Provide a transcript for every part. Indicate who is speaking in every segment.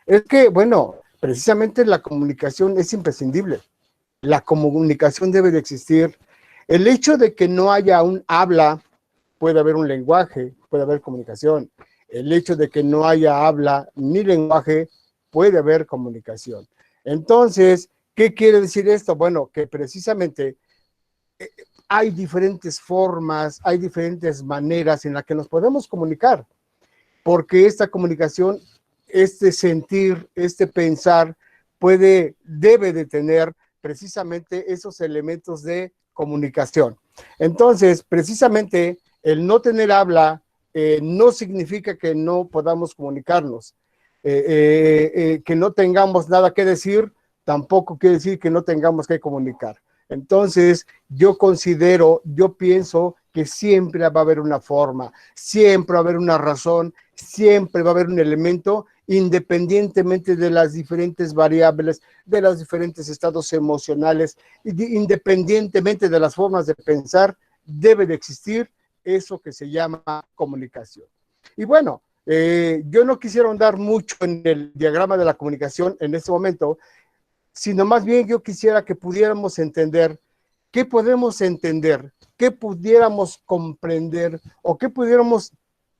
Speaker 1: es que, bueno, precisamente la comunicación es imprescindible. La comunicación debe de existir. El hecho de que no haya un habla, puede haber un lenguaje, puede haber comunicación. El hecho de que no haya habla ni lenguaje, puede haber comunicación. Entonces, ¿qué quiere decir esto? Bueno, que precisamente hay diferentes formas, hay diferentes maneras en las que nos podemos comunicar, porque esta comunicación, este sentir, este pensar, debe de tener precisamente esos elementos de comunicación. Entonces, precisamente, el no tener habla no significa que no podamos comunicarnos. Que no tengamos nada que decir, tampoco quiere decir que no tengamos que comunicar. Entonces, yo pienso que siempre va a haber una forma, siempre va a haber una razón, siempre va a haber un elemento, independientemente de las diferentes variables, de los diferentes estados emocionales, independientemente de las formas de pensar, debe de existir eso que se llama comunicación. Y bueno, yo no quisiera ahondar mucho en el diagrama de la comunicación en este momento, sino más bien yo quisiera que pudiéramos entender qué podemos entender, qué pudiéramos comprender o qué pudiéramos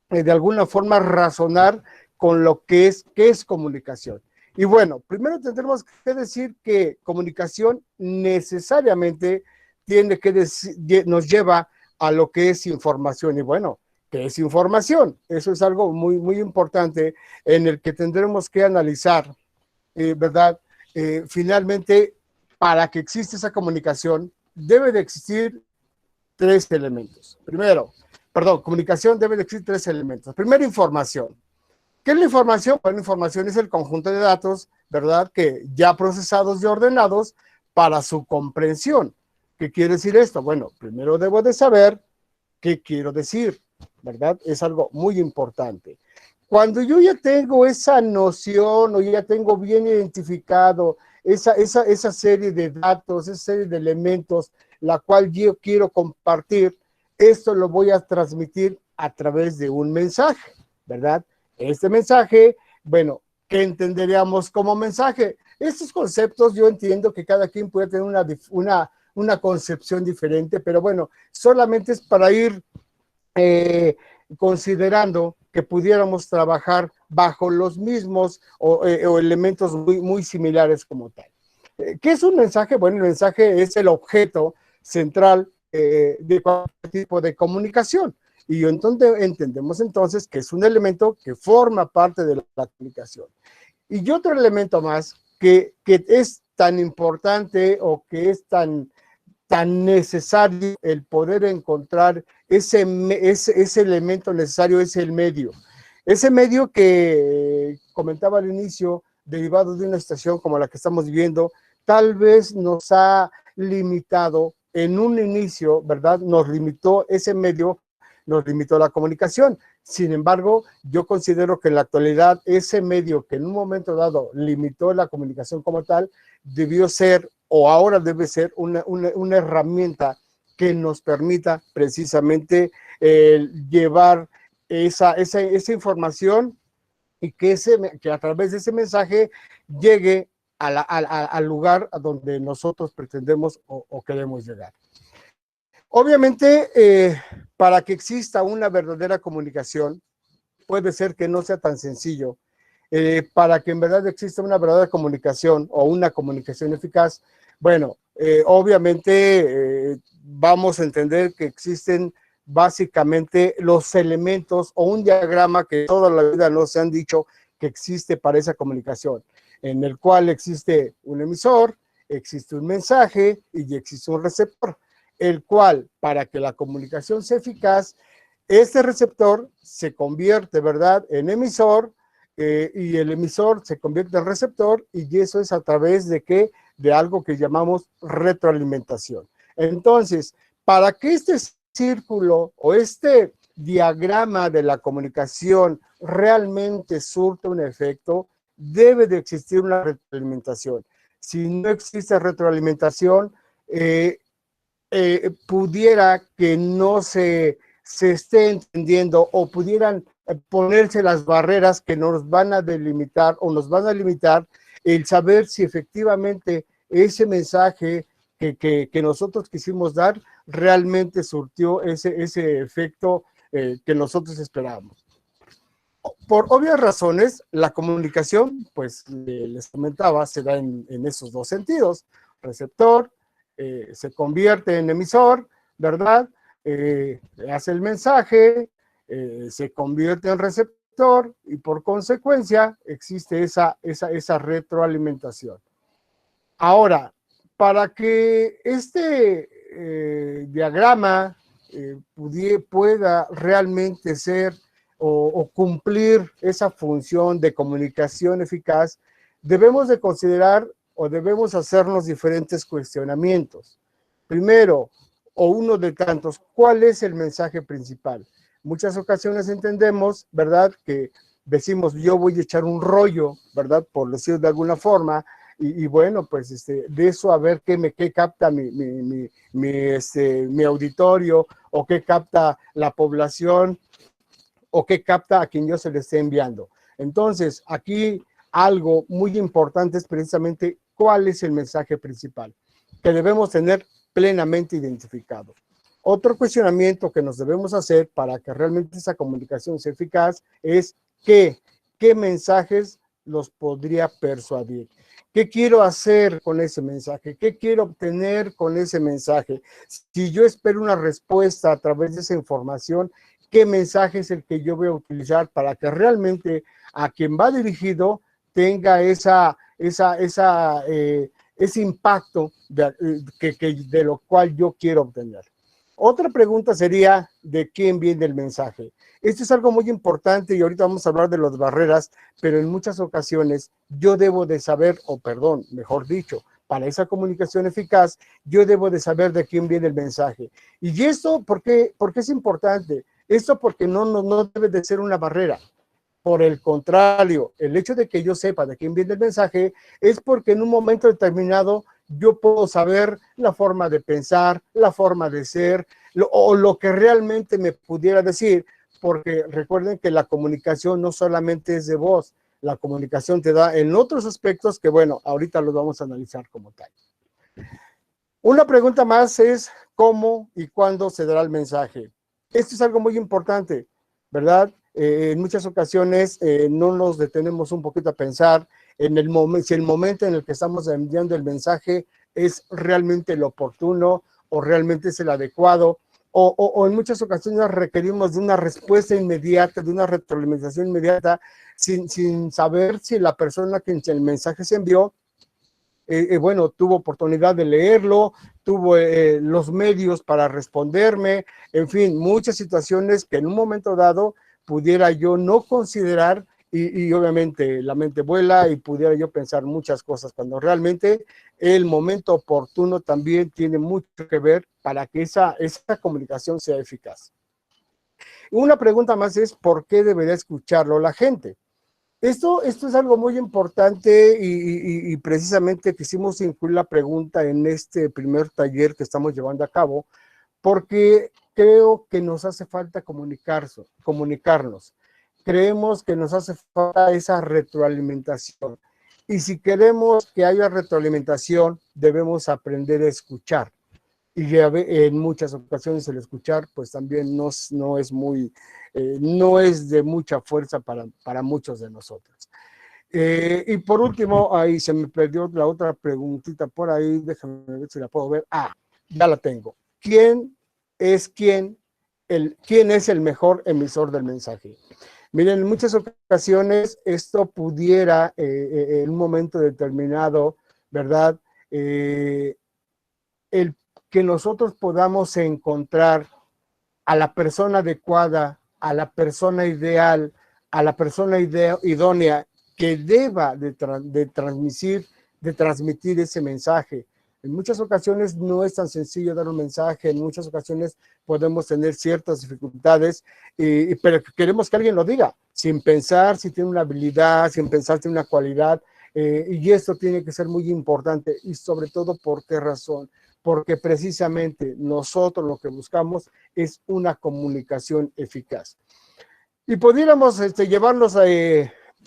Speaker 1: de alguna forma razonar con lo que es, qué es comunicación. Y bueno, primero tendremos que decir que comunicación necesariamente nos lleva a lo que es información. Y bueno, ¿qué es información? Eso es algo muy, muy importante en el que tendremos que analizar, ¿verdad? Finalmente, para que exista esa comunicación, debe de existir tres elementos. Comunicación debe de existir tres elementos. Primero, información. ¿Qué es la información? Bueno, información es el conjunto de datos, ¿verdad? Que ya procesados y ordenados para su comprensión. ¿Qué quiere decir esto? Bueno, primero debo de saber qué quiero decir, ¿verdad? Es algo muy importante. Cuando yo ya tengo esa noción o ya tengo bien identificado esa serie de datos, esa serie de elementos, la cual yo quiero compartir, esto lo voy a transmitir a través de un mensaje, ¿verdad? Este mensaje, bueno, ¿qué entenderíamos como mensaje? Estos conceptos yo entiendo que cada quien puede tener una concepción diferente, pero bueno, solamente es para ir considerando que pudiéramos trabajar bajo los mismos o elementos muy, muy similares como tal. ¿Qué es un mensaje? Bueno, el mensaje es el objeto central de cualquier tipo de comunicación. Y entonces entendemos entonces que es un elemento que forma parte de la comunicación. Y otro elemento más que es tan importante o que es tan necesario el poder encontrar ese elemento necesario, es el medio. Ese medio que comentaba al inicio, derivado de una situación como la que estamos viviendo, tal vez nos ha limitado en un inicio, ¿verdad? Nos limitó ese medio, nos limitó la comunicación. Sin embargo, yo considero que en la actualidad ese medio que en un momento dado limitó la comunicación como tal, debió ser o ahora debe ser una herramienta que nos permita precisamente llevar esa información y que a través de ese mensaje llegue al lugar a donde nosotros pretendemos o queremos llegar. Obviamente, para que exista una verdadera comunicación, puede ser que no sea tan sencillo. Para que en verdad exista una verdadera comunicación o una comunicación eficaz, bueno, obviamente vamos a entender que existen básicamente los elementos o un diagrama que toda la vida nos han dicho que existe para esa comunicación, en el cual existe un emisor, existe un mensaje y existe un receptor, el cual, para que la comunicación sea eficaz, este receptor se convierte, ¿verdad?, en emisor, y el emisor se convierte en receptor, y eso es a través de ¿qué? De algo que llamamos retroalimentación. Entonces, para que este círculo o este diagrama de la comunicación realmente surta un efecto, debe de existir una retroalimentación. Si no existe retroalimentación, pudiera que no se esté entendiendo o pudieran ponerse las barreras que nos van a delimitar o nos van a limitar el saber si efectivamente ese mensaje que nosotros quisimos dar realmente surtió ese efecto que nosotros esperábamos. Por obvias razones, la comunicación, pues les comentaba, se da en esos dos sentidos. Receptor se convierte en emisor, ¿verdad? Hace el mensaje, se convierte en receptor y por consecuencia existe esa retroalimentación. Ahora, para que este diagrama pueda realmente ser o cumplir esa función de comunicación eficaz, debemos de considerar o debemos hacernos diferentes cuestionamientos. Primero, o uno de tantos, ¿cuál es el mensaje principal? Muchas ocasiones entendemos, ¿verdad?, que decimos, yo voy a echar un rollo, ¿verdad?, por decirlo de alguna forma, y bueno, pues de eso a ver qué capta mi auditorio, o qué capta la población, o qué capta a quien yo se le esté enviando. Entonces, aquí algo muy importante es precisamente cuál es el mensaje principal, que debemos tener plenamente identificado. Otro cuestionamiento que nos debemos hacer para que realmente esa comunicación sea eficaz es qué mensajes los podría persuadir. ¿Qué quiero hacer con ese mensaje? ¿Qué quiero obtener con ese mensaje? Si yo espero una respuesta a través de esa información, ¿qué mensaje es el que yo voy a utilizar para que realmente a quien va dirigido tenga ese impacto de lo cual yo quiero obtener? Otra pregunta sería, ¿de quién viene el mensaje? Esto es algo muy importante y ahorita vamos a hablar de las barreras, pero en muchas ocasiones yo debo de saber, o perdón, mejor dicho, para esa comunicación eficaz, yo debo de saber de quién viene el mensaje. ¿Y esto por qué es importante? Esto porque no debe de ser una barrera. Por el contrario, el hecho de que yo sepa de quién viene el mensaje es porque en un momento determinado yo puedo saber la forma de pensar, la forma de ser, o lo que realmente me pudiera decir, porque recuerden que la comunicación no solamente es de voz, la comunicación te da en otros aspectos que, bueno, ahorita los vamos a analizar como tal. Una pregunta más es cómo y cuándo se dará el mensaje. Esto es algo muy importante, ¿verdad? En muchas ocasiones no nos detenemos un poquito a pensar en si el momento en el que estamos enviando el mensaje es realmente el oportuno o realmente es el adecuado, o en muchas ocasiones requerimos de una respuesta inmediata, de una retroalimentación inmediata, sin saber si la persona que el mensaje se envió bueno, tuvo oportunidad de leerlo, tuvo los medios para responderme, en fin, muchas situaciones que en un momento dado pudiera yo no considerar y obviamente la mente vuela y pudiera yo pensar muchas cosas cuando realmente el momento oportuno también tiene mucho que ver para que esa comunicación sea eficaz. Una pregunta más es, ¿por qué debería escucharlo la gente? Esto es algo muy importante y precisamente quisimos incluir la pregunta en este primer taller que estamos llevando a cabo, porque creo que nos hace falta comunicarnos. Creemos que nos hace falta esa retroalimentación. Y si queremos que haya retroalimentación, debemos aprender a escuchar. Y en muchas ocasiones el escuchar pues también no es de mucha fuerza para muchos de nosotros. Y por último, ahí se me perdió la otra preguntita por ahí, déjame ver si la puedo ver. Ya la tengo. ¿Quién es el mejor emisor del mensaje? Miren, en muchas ocasiones esto pudiera en un momento determinado, ¿verdad? El que nosotros podamos encontrar a la persona adecuada, a la persona ideal, a la persona idónea que deba de transmitir ese mensaje. En muchas ocasiones no es tan sencillo dar un mensaje, en muchas ocasiones podemos tener ciertas dificultades, pero queremos que alguien lo diga, sin pensar si tiene una habilidad, sin pensar si tiene una cualidad, y esto tiene que ser muy importante, y sobre todo, ¿por qué razón? Porque precisamente nosotros lo que buscamos es una comunicación eficaz. Y pudiéramos llevarnos a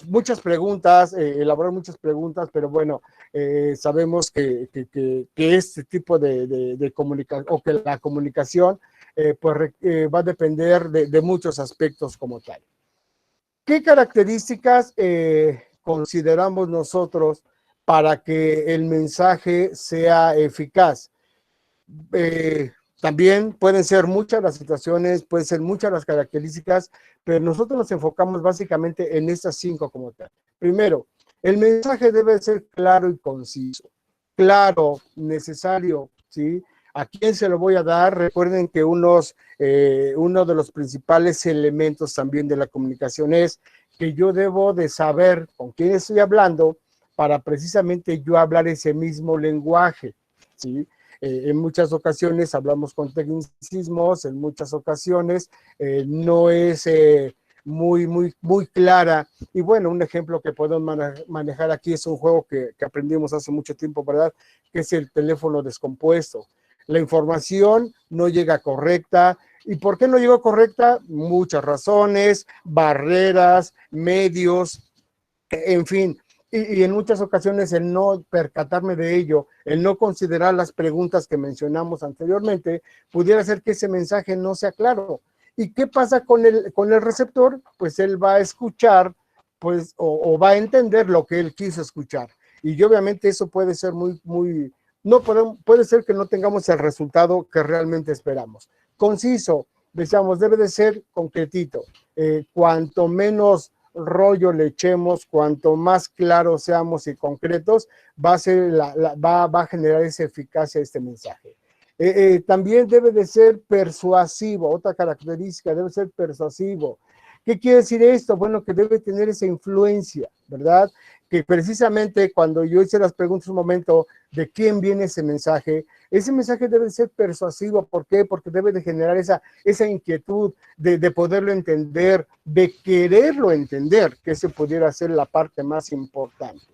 Speaker 1: muchas preguntas, elaborar muchas preguntas, pero bueno, sabemos que este tipo de comunicación, o que la comunicación, pues va a depender de muchos aspectos como tal. ¿Qué características consideramos nosotros para que el mensaje sea eficaz? Eh, También pueden ser muchas las situaciones, pueden ser muchas las características, pero nosotros nos enfocamos básicamente en estas 5 como tal. Primero, el mensaje debe ser claro y conciso. Claro, necesario, ¿sí? ¿A quién se lo voy a dar? Recuerden que uno de los principales elementos también de la comunicación es que yo debo de saber con quién estoy hablando para precisamente yo hablar ese mismo lenguaje, ¿sí? En muchas ocasiones hablamos con tecnicismos, en muchas ocasiones no es muy clara. Y bueno, un ejemplo que podemos manejar aquí es un juego que aprendimos hace mucho tiempo, ¿verdad? Que es el teléfono descompuesto. La información no llega correcta. ¿Y por qué no llegó correcta? Muchas razones, barreras, medios, en fin, y en muchas ocasiones el no percatarme de ello, el no considerar las preguntas que mencionamos anteriormente, pudiera hacer que ese mensaje no sea claro. ¿Y qué pasa con el receptor? Pues él va a escuchar, pues, o va a entender lo que él quiso escuchar. Y obviamente eso puede ser no puede ser que no tengamos el resultado que realmente esperamos. Conciso, decíamos, debe de ser concretito. Cuanto menos rollo le echemos, cuanto más claros seamos y concretos, va a generar esa eficacia este mensaje. También debe de ser persuasivo, otra característica, debe ser persuasivo. ¿Qué quiere decir esto? Bueno, que debe tener esa influencia, ¿verdad? Que precisamente cuando yo hice las preguntas un momento de quién viene ese mensaje debe ser persuasivo. ¿Por qué? Porque debe de generar esa inquietud de poderlo entender, de quererlo entender, que ese pudiera ser la parte más importante.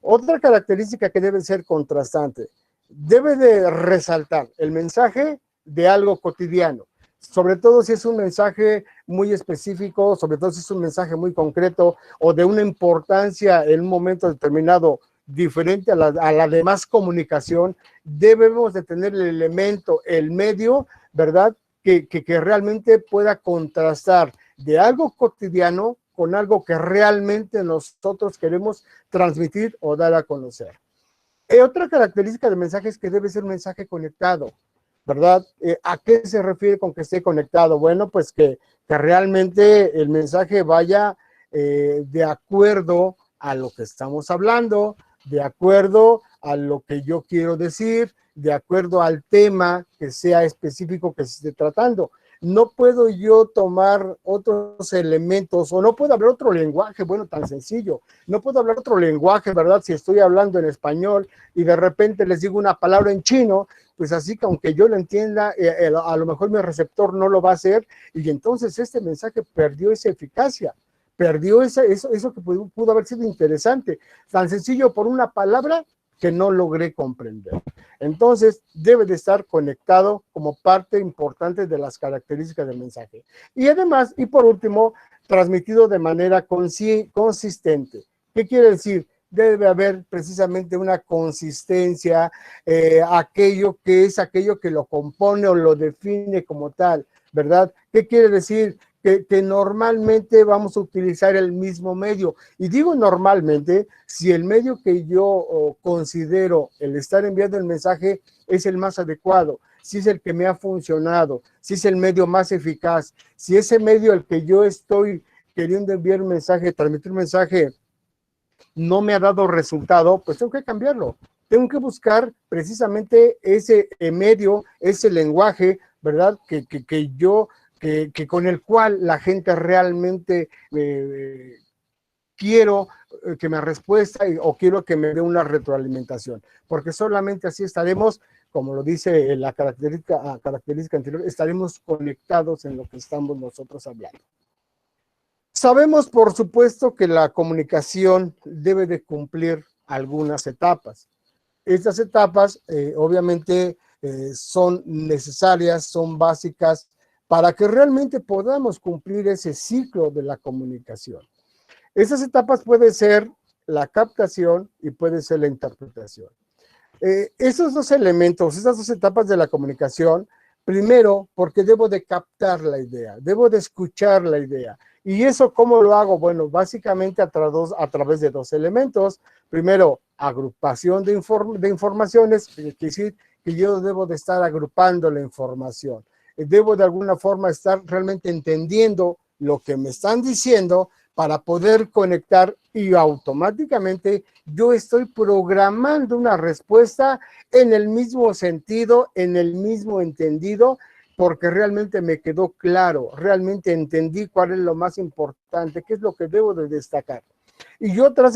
Speaker 1: Otra característica que debe ser contrastante, debe de resaltar el mensaje de algo cotidiano, sobre todo si es un mensaje muy específico, sobre todo si es un mensaje muy concreto o de una importancia en un momento determinado diferente a la demás comunicación, debemos de tener el elemento, el medio, ¿verdad? Que realmente pueda contrastar de algo cotidiano con algo que realmente nosotros queremos transmitir o dar a conocer. Otra característica del mensaje es que debe ser un mensaje conectado, ¿verdad? ¿A qué se refiere con que esté conectado? Bueno, pues que realmente el mensaje vaya de acuerdo a lo que estamos hablando, de acuerdo a lo que yo quiero decir, de acuerdo al tema que sea específico que se esté tratando. No puedo yo tomar otros elementos o no puedo hablar otro lenguaje, bueno, tan sencillo. No puedo hablar otro lenguaje, ¿verdad? Si estoy hablando en español y de repente les digo una palabra en chino, pues así que aunque yo lo entienda, a lo mejor mi receptor no lo va a hacer y entonces este mensaje perdió esa eficacia, perdió eso que pudo haber sido interesante, tan sencillo por una palabra que no logré comprender. Entonces, debe de estar conectado como parte importante de las características del mensaje. Y además, y por último, transmitido de manera consistente. ¿Qué quiere decir? Debe haber precisamente una consistencia, aquello que lo compone o lo define como tal, ¿verdad? ¿Qué quiere decir? Que normalmente vamos a utilizar el mismo medio. Y digo normalmente, si el medio que yo considero el estar enviando el mensaje es el más adecuado, si es el que me ha funcionado, si es el medio más eficaz, si ese medio el que yo estoy queriendo enviar un mensaje, transmitir un mensaje, no me ha dado resultado, pues tengo que cambiarlo. Tengo que buscar precisamente ese medio, ese lenguaje, ¿verdad? Que con el cual la gente realmente quiero que me respuesta o quiero que me dé una retroalimentación, porque solamente así estaremos, como lo dice la característica anterior, estaremos conectados en lo que estamos nosotros hablando. Sabemos, por supuesto, que la comunicación debe de cumplir algunas etapas. Estas etapas, obviamente, son necesarias, son básicas para que realmente podamos cumplir ese ciclo de la comunicación. Esas etapas pueden ser la captación y puede ser la interpretación. Esos dos elementos, esas dos etapas de la comunicación, primero, porque debo de captar la idea, debo de escuchar la idea. ¿Y eso cómo lo hago? Bueno, básicamente a través de dos elementos. Primero, agrupación de informaciones, que quiere decir que yo debo de estar agrupando la información. Debo de alguna forma estar realmente entendiendo lo que me están diciendo para poder conectar y automáticamente yo estoy programando una respuesta en el mismo sentido, en el mismo entendido, porque realmente me quedó claro, realmente entendí cuál es lo más importante, qué es lo que debo de destacar. Y otro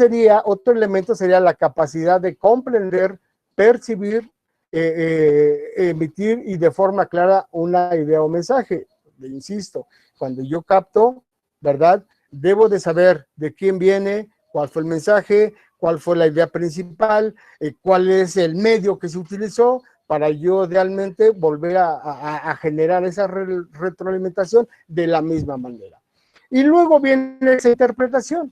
Speaker 1: elemento sería la capacidad de comprender, percibir, emitir y de forma clara una idea o mensaje. Le insisto, cuando yo capto, ¿verdad? Debo de saber de quién viene, cuál fue el mensaje, cuál fue la idea principal, cuál es el medio que se utilizó para yo realmente volver a generar esa retroalimentación de la misma manera. Y luego viene esa interpretación,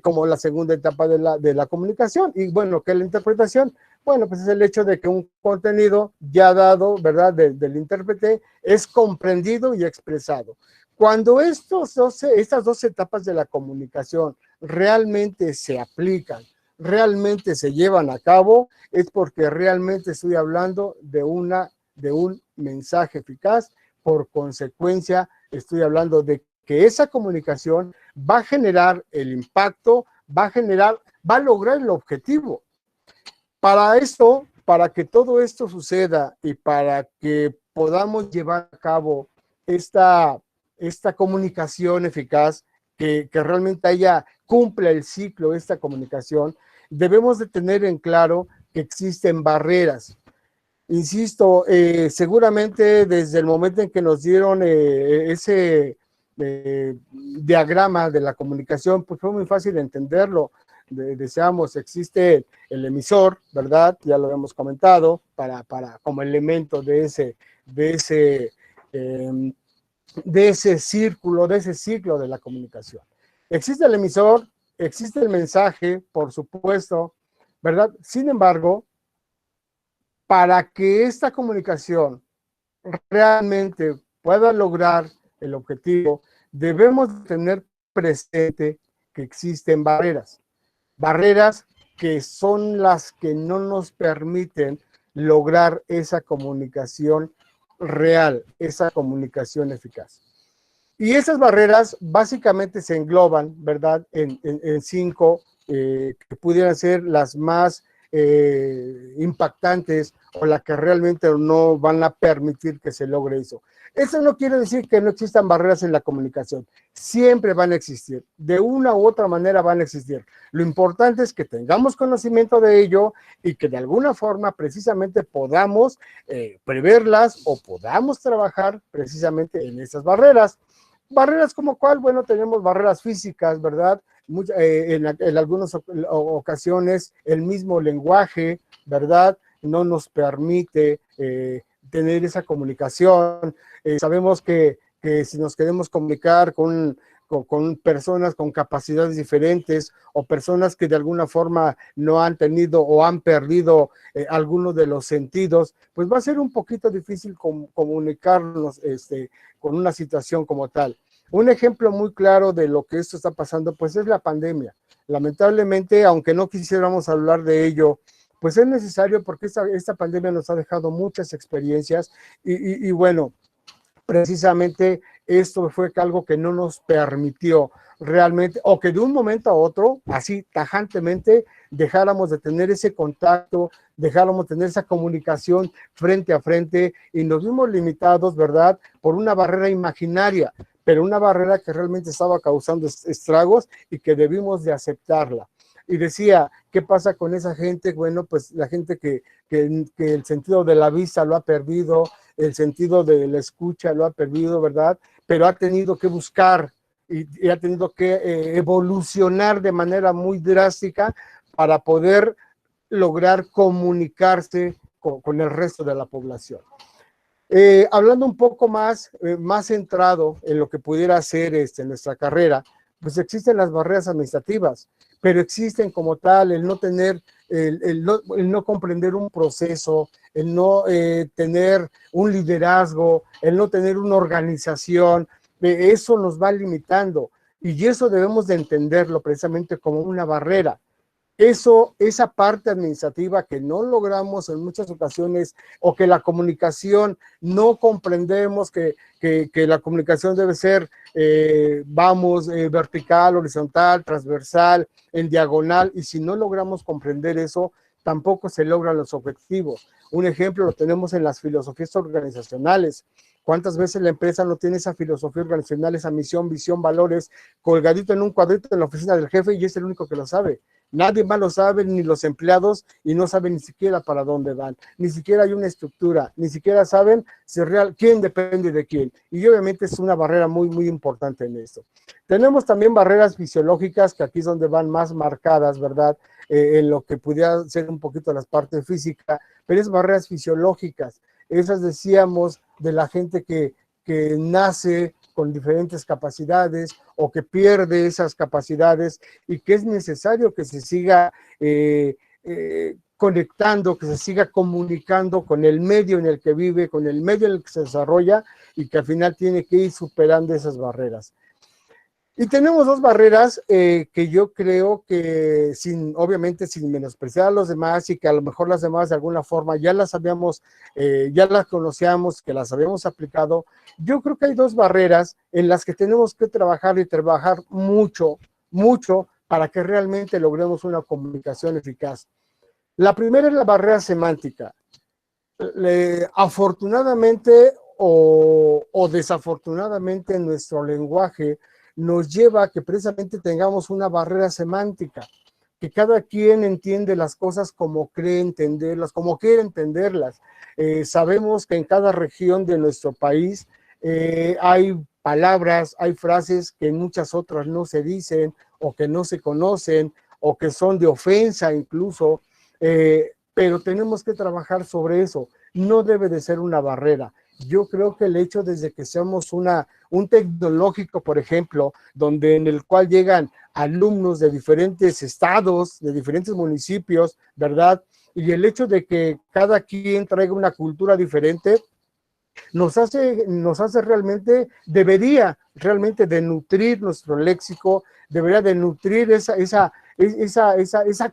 Speaker 1: como la segunda etapa de la comunicación. Y bueno, ¿qué es la interpretación? Bueno, pues es el hecho de que un contenido ya dado, ¿verdad?, del intérprete, es comprendido y expresado. Cuando estas dos etapas de la comunicación realmente se aplican, realmente se llevan a cabo, es porque realmente estoy hablando de un mensaje eficaz. Por consecuencia, estoy hablando de que esa comunicación va a generar el impacto, va a lograr el objetivo. Para esto, para que todo esto suceda y para que podamos llevar a cabo esta comunicación eficaz, que realmente cumpla el ciclo de esta comunicación, debemos de tener en claro que existen barreras. Insisto, seguramente desde el momento en que nos dieron ese diagrama de la comunicación, pues fue muy fácil entenderlo. Deseamos, existe el emisor, ¿verdad? Ya lo hemos comentado, como elemento de ese círculo, de ese ciclo de la comunicación. Existe el emisor, existe el mensaje, por supuesto, ¿verdad? Sin embargo, para que esta comunicación realmente pueda lograr el objetivo, debemos tener presente que existen barreras que son las que no nos permiten lograr esa comunicación real, esa comunicación eficaz. Y esas barreras básicamente se engloban, ¿verdad?, en cinco que pudieran ser las más impactantes o las que realmente no van a permitir que se logre eso. Eso no quiere decir que no existan barreras en la comunicación. Siempre van a existir. De una u otra manera van a existir. Lo importante es que tengamos conocimiento de ello y que de alguna forma precisamente podamos preverlas o podamos trabajar precisamente en esas barreras. Barreras como cuál, bueno, tenemos barreras físicas, ¿verdad? En algunas ocasiones el mismo lenguaje, ¿verdad?, no nos permite tener esa comunicación. Sabemos que si nos queremos comunicar con personas con capacidades diferentes o personas que de alguna forma no han tenido o han perdido algunos de los sentidos, pues va a ser un poquito difícil comunicarnos con una situación como tal. Un ejemplo muy claro de lo que esto está pasando, pues es la pandemia. Lamentablemente, aunque no quisiéramos hablar de ello, pues es necesario porque esta pandemia nos ha dejado muchas experiencias y bueno, precisamente esto fue algo que no nos permitió realmente, o que de un momento a otro, así tajantemente, dejáramos de tener ese contacto, dejáramos de tener esa comunicación frente a frente y nos vimos limitados, ¿verdad?, por una barrera imaginaria, pero una barrera que realmente estaba causando estragos y que debimos de aceptarla. Y decía, ¿qué pasa con esa gente? Bueno, pues la gente que el sentido de la vista lo ha perdido, el sentido de la escucha lo ha perdido, ¿verdad? Pero ha tenido que buscar y ha tenido que evolucionar de manera muy drástica para poder lograr comunicarse con el resto de la población. Hablando un poco más centrado en lo que pudiera ser nuestra carrera, pues existen las barreras administrativas, pero existen como tal el no tener, el no comprender un proceso, el no tener un liderazgo, el no tener una organización, eso nos va limitando y eso debemos de entenderlo precisamente como una barrera. Esa parte administrativa que no logramos en muchas ocasiones o que la comunicación no comprendemos que la comunicación debe ser, vertical, horizontal, transversal, en diagonal, y si no logramos comprender eso, tampoco se logran los objetivos. Un ejemplo lo tenemos en las filosofías organizacionales. ¿Cuántas veces la empresa no tiene esa filosofía organizacional, esa misión, visión, valores, colgadito en un cuadrito en la oficina del jefe y es el único que lo sabe? Nadie más lo sabe, ni los empleados, y no saben ni siquiera para dónde van. Ni siquiera hay una estructura, ni siquiera saben quién depende de quién. Y obviamente es una barrera muy, muy importante en esto. Tenemos también barreras fisiológicas, que aquí es donde van más marcadas, ¿verdad? En lo que pudiera ser un poquito las partes físicas, pero es barreras fisiológicas. Esas decíamos de la gente que nace con diferentes capacidades o que pierde esas capacidades y que es necesario que se siga conectando, que se siga comunicando con el medio en el que vive, con el medio en el que se desarrolla y que al final tiene que ir superando esas barreras. Y tenemos dos barreras que yo creo que obviamente sin menospreciar a los demás y que a lo mejor las demás de alguna forma ya las habíamos, ya las conocíamos, que las habíamos aplicado. Yo creo que hay dos barreras en las que tenemos que trabajar y trabajar mucho, mucho para que realmente logremos una comunicación eficaz. La primera es la barrera semántica. Afortunadamente o desafortunadamente nuestro lenguaje nos lleva a que precisamente tengamos una barrera semántica, que cada quien entiende las cosas como cree entenderlas, como quiere entenderlas. Sabemos que en cada región de nuestro país hay palabras, hay frases que en muchas otras no se dicen o que no se conocen o que son de ofensa incluso, pero tenemos que trabajar sobre eso. No debe de ser una barrera. Yo creo que el hecho desde que seamos un tecnológico, por ejemplo, en el cual llegan alumnos de diferentes estados, de diferentes municipios, ¿verdad? Y el hecho de que cada quien traiga una cultura diferente, nos hace realmente, debería realmente de nutrir nuestro léxico, debería de nutrir esa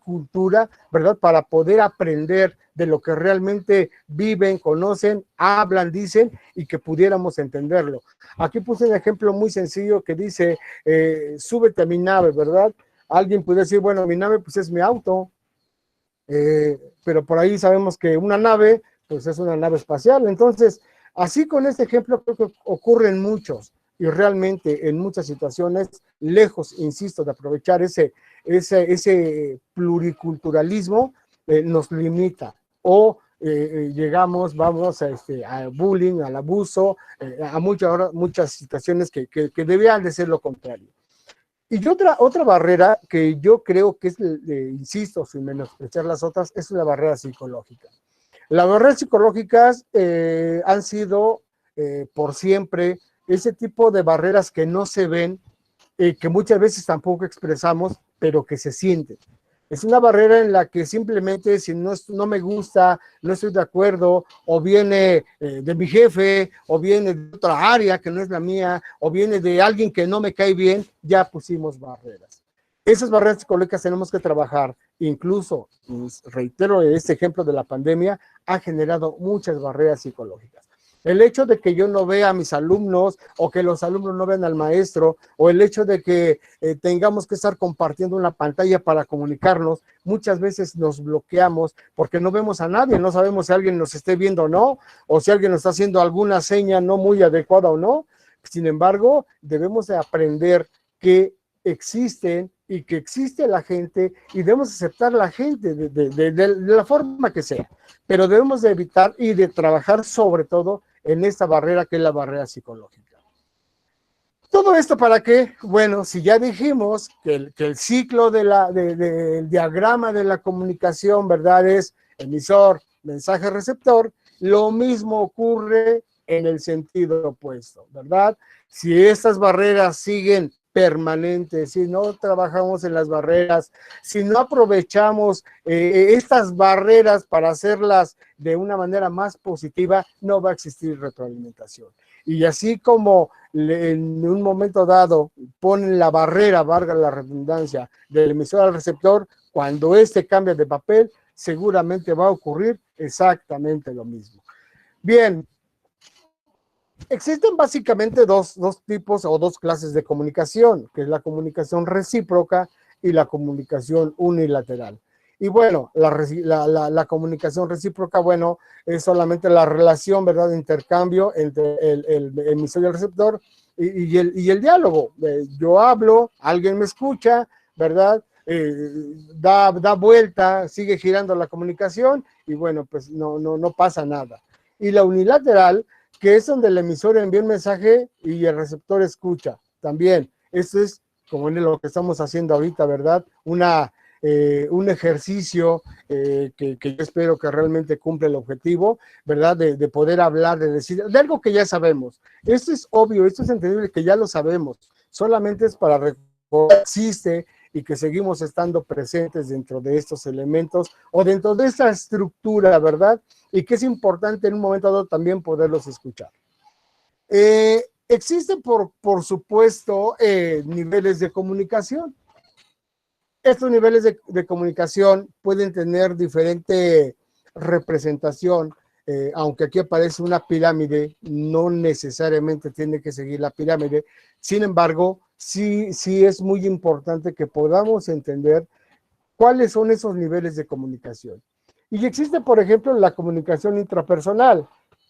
Speaker 1: cultura, ¿verdad? Para poder aprender de lo que realmente viven, conocen, hablan, dicen y que pudiéramos entenderlo. Aquí puse un ejemplo muy sencillo que dice, súbete a mi nave, ¿verdad? Alguien puede decir, bueno, mi nave pues es mi auto, pero por ahí sabemos que una nave pues es una nave espacial. Entonces, así con este ejemplo creo que ocurren muchos y realmente en muchas situaciones, lejos, insisto, de aprovechar ese pluriculturalismo, nos limita o vamos a bullying, al abuso, a muchas situaciones que debían de ser lo contrario. Y otra barrera que yo creo que es, insisto, sin menospreciar las otras, es la barrera psicológica. Las barreras psicológicas han sido por siempre ese tipo de barreras que no se ven, que muchas veces tampoco expresamos, pero que se sienten. Es una barrera en la que simplemente si no me gusta, no estoy de acuerdo, o viene de mi jefe, o viene de otra área que no es la mía, o viene de alguien que no me cae bien, ya pusimos barreras. Esas barreras psicológicas tenemos que trabajar. Incluso, reitero, este ejemplo de la pandemia ha generado muchas barreras psicológicas. El hecho de que yo no vea a mis alumnos o que los alumnos no vean al maestro o el hecho de que tengamos que estar compartiendo una pantalla para comunicarnos, muchas veces nos bloqueamos porque no vemos a nadie, no sabemos si alguien nos esté viendo o no, o si alguien nos está haciendo alguna seña no muy adecuada o no. Sin embargo, debemos de aprender que existen y que existe la gente y debemos aceptar la gente de la forma que sea, pero debemos de evitar y de trabajar sobre todo en esta barrera que es la barrera psicológica. ¿Todo esto para qué? Bueno, si ya dijimos que el ciclo del diagrama de la comunicación, ¿verdad? Es emisor, mensaje, receptor, Lo mismo ocurre en el sentido opuesto, ¿verdad? Si estas barreras siguen permanentes, si no trabajamos en las barreras, si no aprovechamos estas barreras para hacerlas de una manera más positiva, no va a existir retroalimentación. Y así como en un momento dado ponen la barrera, valga la redundancia, del emisor al receptor, cuando este cambia de papel, seguramente va a ocurrir exactamente lo mismo. Bien, existen básicamente dos tipos o dos clases de comunicación, que es la comunicación recíproca y la comunicación unilateral. Y bueno, la comunicación recíproca, bueno, es solamente la relación, ¿verdad?, de intercambio entre el emisor y el receptor y el diálogo. Yo hablo, alguien me escucha, ¿verdad? Da vuelta, sigue girando la comunicación y bueno, pues no pasa nada. Y la unilateral, que es donde el emisor envía un mensaje y el receptor escucha. También, esto es como en lo que estamos haciendo ahorita, ¿verdad? Un ejercicio que yo espero que realmente cumpla el objetivo, ¿verdad? De poder hablar, de decir, de algo que ya sabemos. Esto es obvio, esto es entendible, que ya lo sabemos. Solamente es para recordar que existe y que seguimos estando presentes dentro de estos elementos o dentro de esta estructura, ¿verdad? Y que es importante en un momento dado también poderlos escuchar. Existen, por supuesto, niveles de comunicación. Estos niveles de comunicación pueden tener diferente representación, aunque aquí aparece una pirámide, no necesariamente tiene que seguir la pirámide. Sin embargo, sí es muy importante que podamos entender cuáles son esos niveles de comunicación. Y existe, por ejemplo, la comunicación intrapersonal.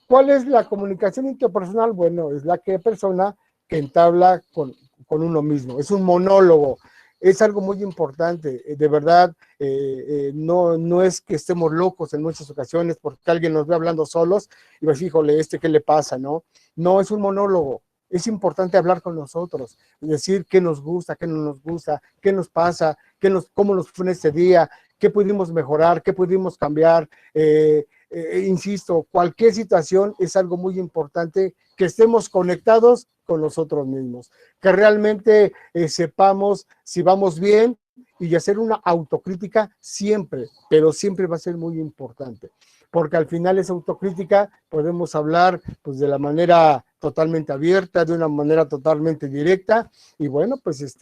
Speaker 1: ¿Cuál es la comunicación intrapersonal? Bueno, es la persona que entabla con uno mismo. Es un monólogo. Es algo muy importante. De verdad, no es que estemos locos en muchas ocasiones porque alguien nos ve hablando solos y va a decir, híjole, ¿qué le pasa? No, es un monólogo. Es importante hablar con nosotros, decir qué nos gusta, qué no nos gusta, qué nos pasa, cómo nos fue en este día, qué pudimos mejorar, qué pudimos cambiar. Insisto, cualquier situación es algo muy importante, que estemos conectados con nosotros mismos, que realmente sepamos si vamos bien y hacer una autocrítica siempre, pero siempre va a ser muy importante, porque al final esa autocrítica podemos hablar pues de la manera totalmente abierta, de una manera totalmente directa, y bueno, pues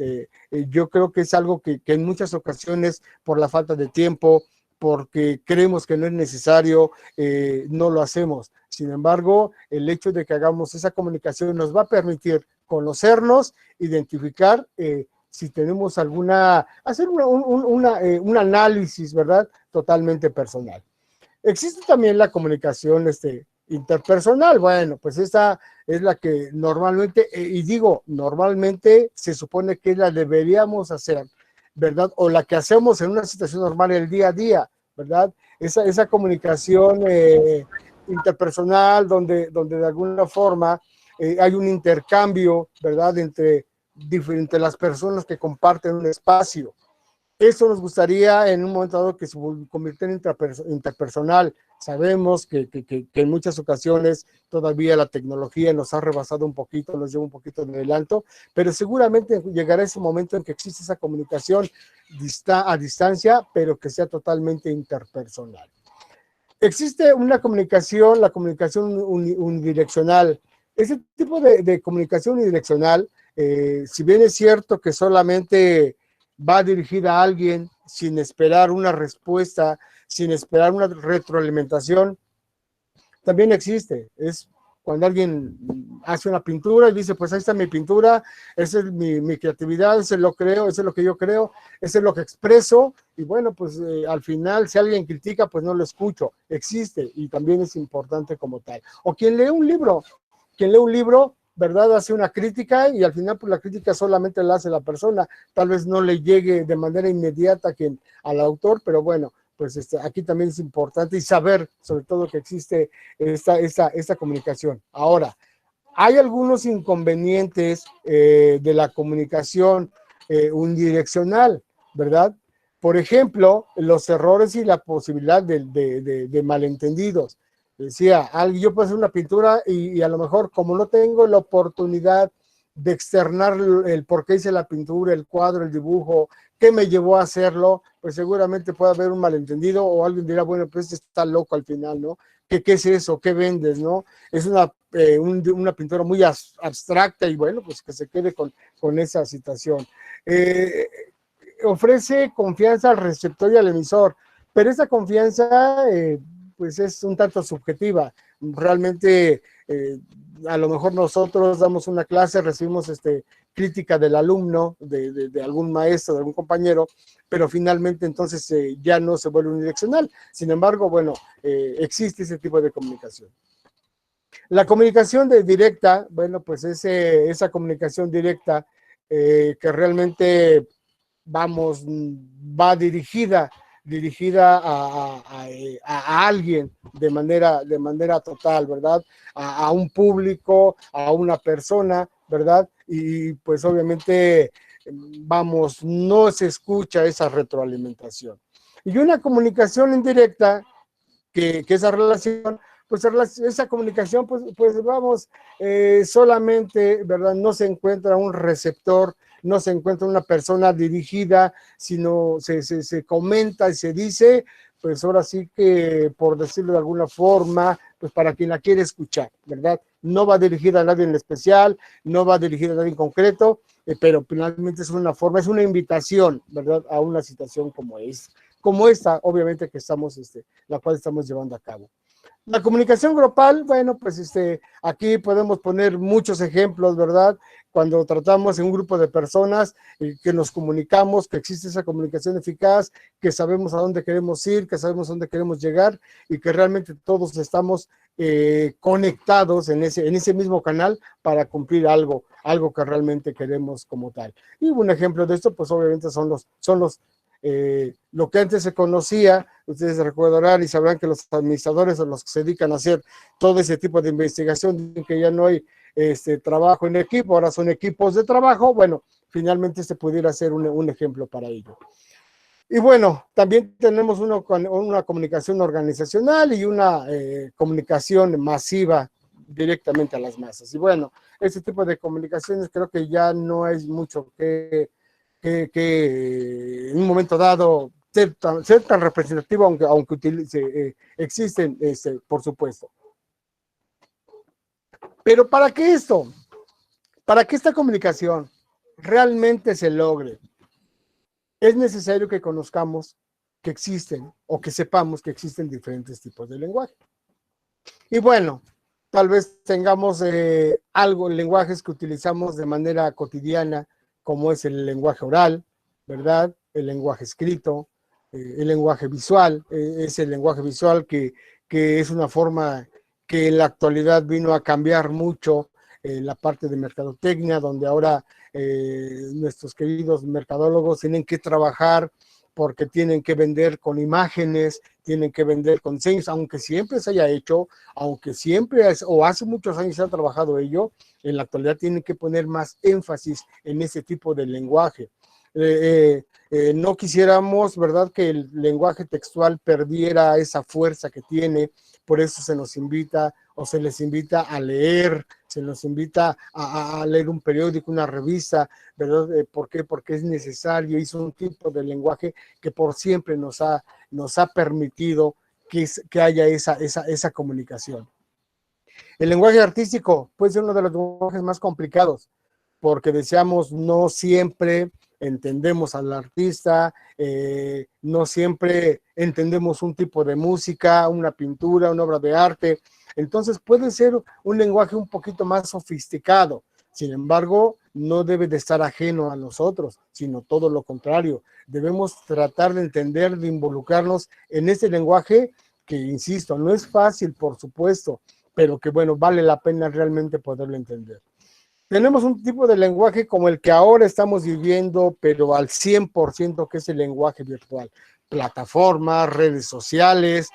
Speaker 1: yo creo que es algo que en muchas ocasiones, por la falta de tiempo, porque creemos que no es necesario, no lo hacemos. Sin embargo, el hecho de que hagamos esa comunicación nos va a permitir conocernos, identificar si tenemos hacer un análisis, ¿verdad?, totalmente personal. Existe también la comunicación interpersonal. Bueno, pues esta es la que normalmente, y digo, normalmente se supone que la deberíamos hacer, ¿verdad? O la que hacemos en una situación normal el día a día, ¿verdad? Esa comunicación interpersonal donde de alguna forma hay un intercambio, ¿verdad?, entre las personas que comparten un espacio. Eso nos gustaría en un momento dado que se convirtiera en interpersonal. Sabemos que en muchas ocasiones todavía la tecnología nos ha rebasado un poquito, nos lleva un poquito de adelanto, pero seguramente llegará ese momento en que existe esa comunicación a distancia, pero que sea totalmente interpersonal. Existe la comunicación unidireccional. Ese tipo de comunicación unidireccional, si bien es cierto que solamente va dirigida a alguien sin esperar una respuesta, sin esperar una retroalimentación, también existe. Es cuando alguien hace una pintura y dice, pues ahí está mi pintura, esa es mi creatividad, eso es lo creo, eso es lo que yo creo, eso es lo que expreso, y bueno, pues al final, si alguien critica, pues no lo escucho. Existe y también es importante como tal. O quien lee un libro, ¿verdad?, hace una crítica y al final pues la crítica solamente la hace la persona, tal vez no le llegue de manera inmediata al autor, pero bueno, pues aquí también es importante y saber sobre todo que existe esta comunicación. Ahora, hay algunos inconvenientes de la comunicación unidireccional, ¿verdad? Por ejemplo, los errores y la posibilidad de malentendidos. Decía, yo puedo hacer una pintura y a lo mejor como no tengo la oportunidad de externar el por qué hice la pintura, el cuadro, el dibujo, qué me llevó a hacerlo, pues seguramente puede haber un malentendido o alguien dirá, bueno, pues está loco al final, ¿no? ¿Qué es eso? ¿Qué vendes, no? Es una pintura muy abstracta y bueno, pues que se quede con esa situación. Ofrece confianza al receptor y al emisor, pero esa confianza pues es un tanto subjetiva. Realmente a lo mejor nosotros damos una clase, recibimos crítica del alumno, de algún maestro, de algún compañero, pero finalmente entonces ya no se vuelve unidireccional. Sin embargo, bueno, existe ese tipo de comunicación. La comunicación directa, bueno, pues esa comunicación directa que realmente va dirigida a alguien de manera total, ¿verdad? A un público, a una persona, ¿verdad? Y pues obviamente, no se escucha esa retroalimentación. Y una comunicación indirecta, que esa relación, pues esa comunicación, pues vamos, solamente, ¿verdad? No se encuentra un receptor, no se encuentra una persona dirigida, sino se comenta y se dice, pues ahora sí que, por decirlo de alguna forma, pues para quien la quiere escuchar, ¿verdad? No va dirigida a nadie en especial, no va dirigida a nadie en concreto, pero finalmente es una forma, es una invitación, ¿verdad? A una situación como esta, obviamente que estamos, la cual estamos llevando a cabo. La comunicación grupal, bueno, pues aquí podemos poner muchos ejemplos, ¿verdad? Cuando tratamos en un grupo de personas que nos comunicamos, que existe esa comunicación eficaz, que sabemos a dónde queremos ir, que sabemos a dónde queremos llegar y que realmente todos estamos conectados en ese mismo canal para cumplir algo que realmente queremos como tal. Y un ejemplo de esto, pues obviamente son lo que antes se conocía, ustedes recordarán y sabrán que los administradores o los que se dedican a hacer todo ese tipo de investigación, que ya no hay trabajo en equipo, ahora son equipos de trabajo, bueno, finalmente se pudiera hacer un ejemplo para ello. Y bueno, también tenemos una comunicación organizacional y una comunicación masiva directamente a las masas. Y bueno, ese tipo de comunicaciones creo que ya no es mucho que en un momento dado ser tan representativo, aunque existen, por supuesto. Pero ¿para qué esto? Para que esta comunicación realmente se logre, es necesario que conozcamos que existen o que sepamos que existen diferentes tipos de lenguaje. Y bueno, tal vez tengamos lenguajes que utilizamos de manera cotidiana, como es el lenguaje oral, ¿verdad? El lenguaje escrito, el lenguaje visual, es el lenguaje visual que es una forma que en la actualidad vino a cambiar mucho la parte de mercadotecnia, donde ahora nuestros queridos mercadólogos tienen que trabajar porque tienen que vender con imágenes, tienen que vender con señas, aunque siempre se haya hecho, aunque siempre o hace muchos años se ha trabajado ello, en la actualidad tienen que poner más énfasis en ese tipo de lenguaje. No quisiéramos, ¿verdad?, que el lenguaje textual perdiera esa fuerza que tiene, por eso se nos invita o se les invita a leer, se nos invita a leer un periódico, una revista, ¿verdad? ¿Por qué? Porque es necesario, es un tipo de lenguaje que por siempre nos ha permitido que haya esa comunicación. El lenguaje artístico puede ser uno de los lenguajes más complicados, porque decíamos, no siempre entendemos al artista, no siempre entendemos un tipo de música, una pintura, una obra de arte. Entonces puede ser un lenguaje un poquito más sofisticado. Sin embargo, no debe de estar ajeno a nosotros, sino todo lo contrario. Debemos tratar de entender, de involucrarnos en este lenguaje que, insisto, no es fácil, por supuesto, pero que, bueno, vale la pena realmente poderlo entender. Tenemos un tipo de lenguaje como el que ahora estamos viviendo, pero al 100%, que es el lenguaje virtual. Plataformas, redes sociales,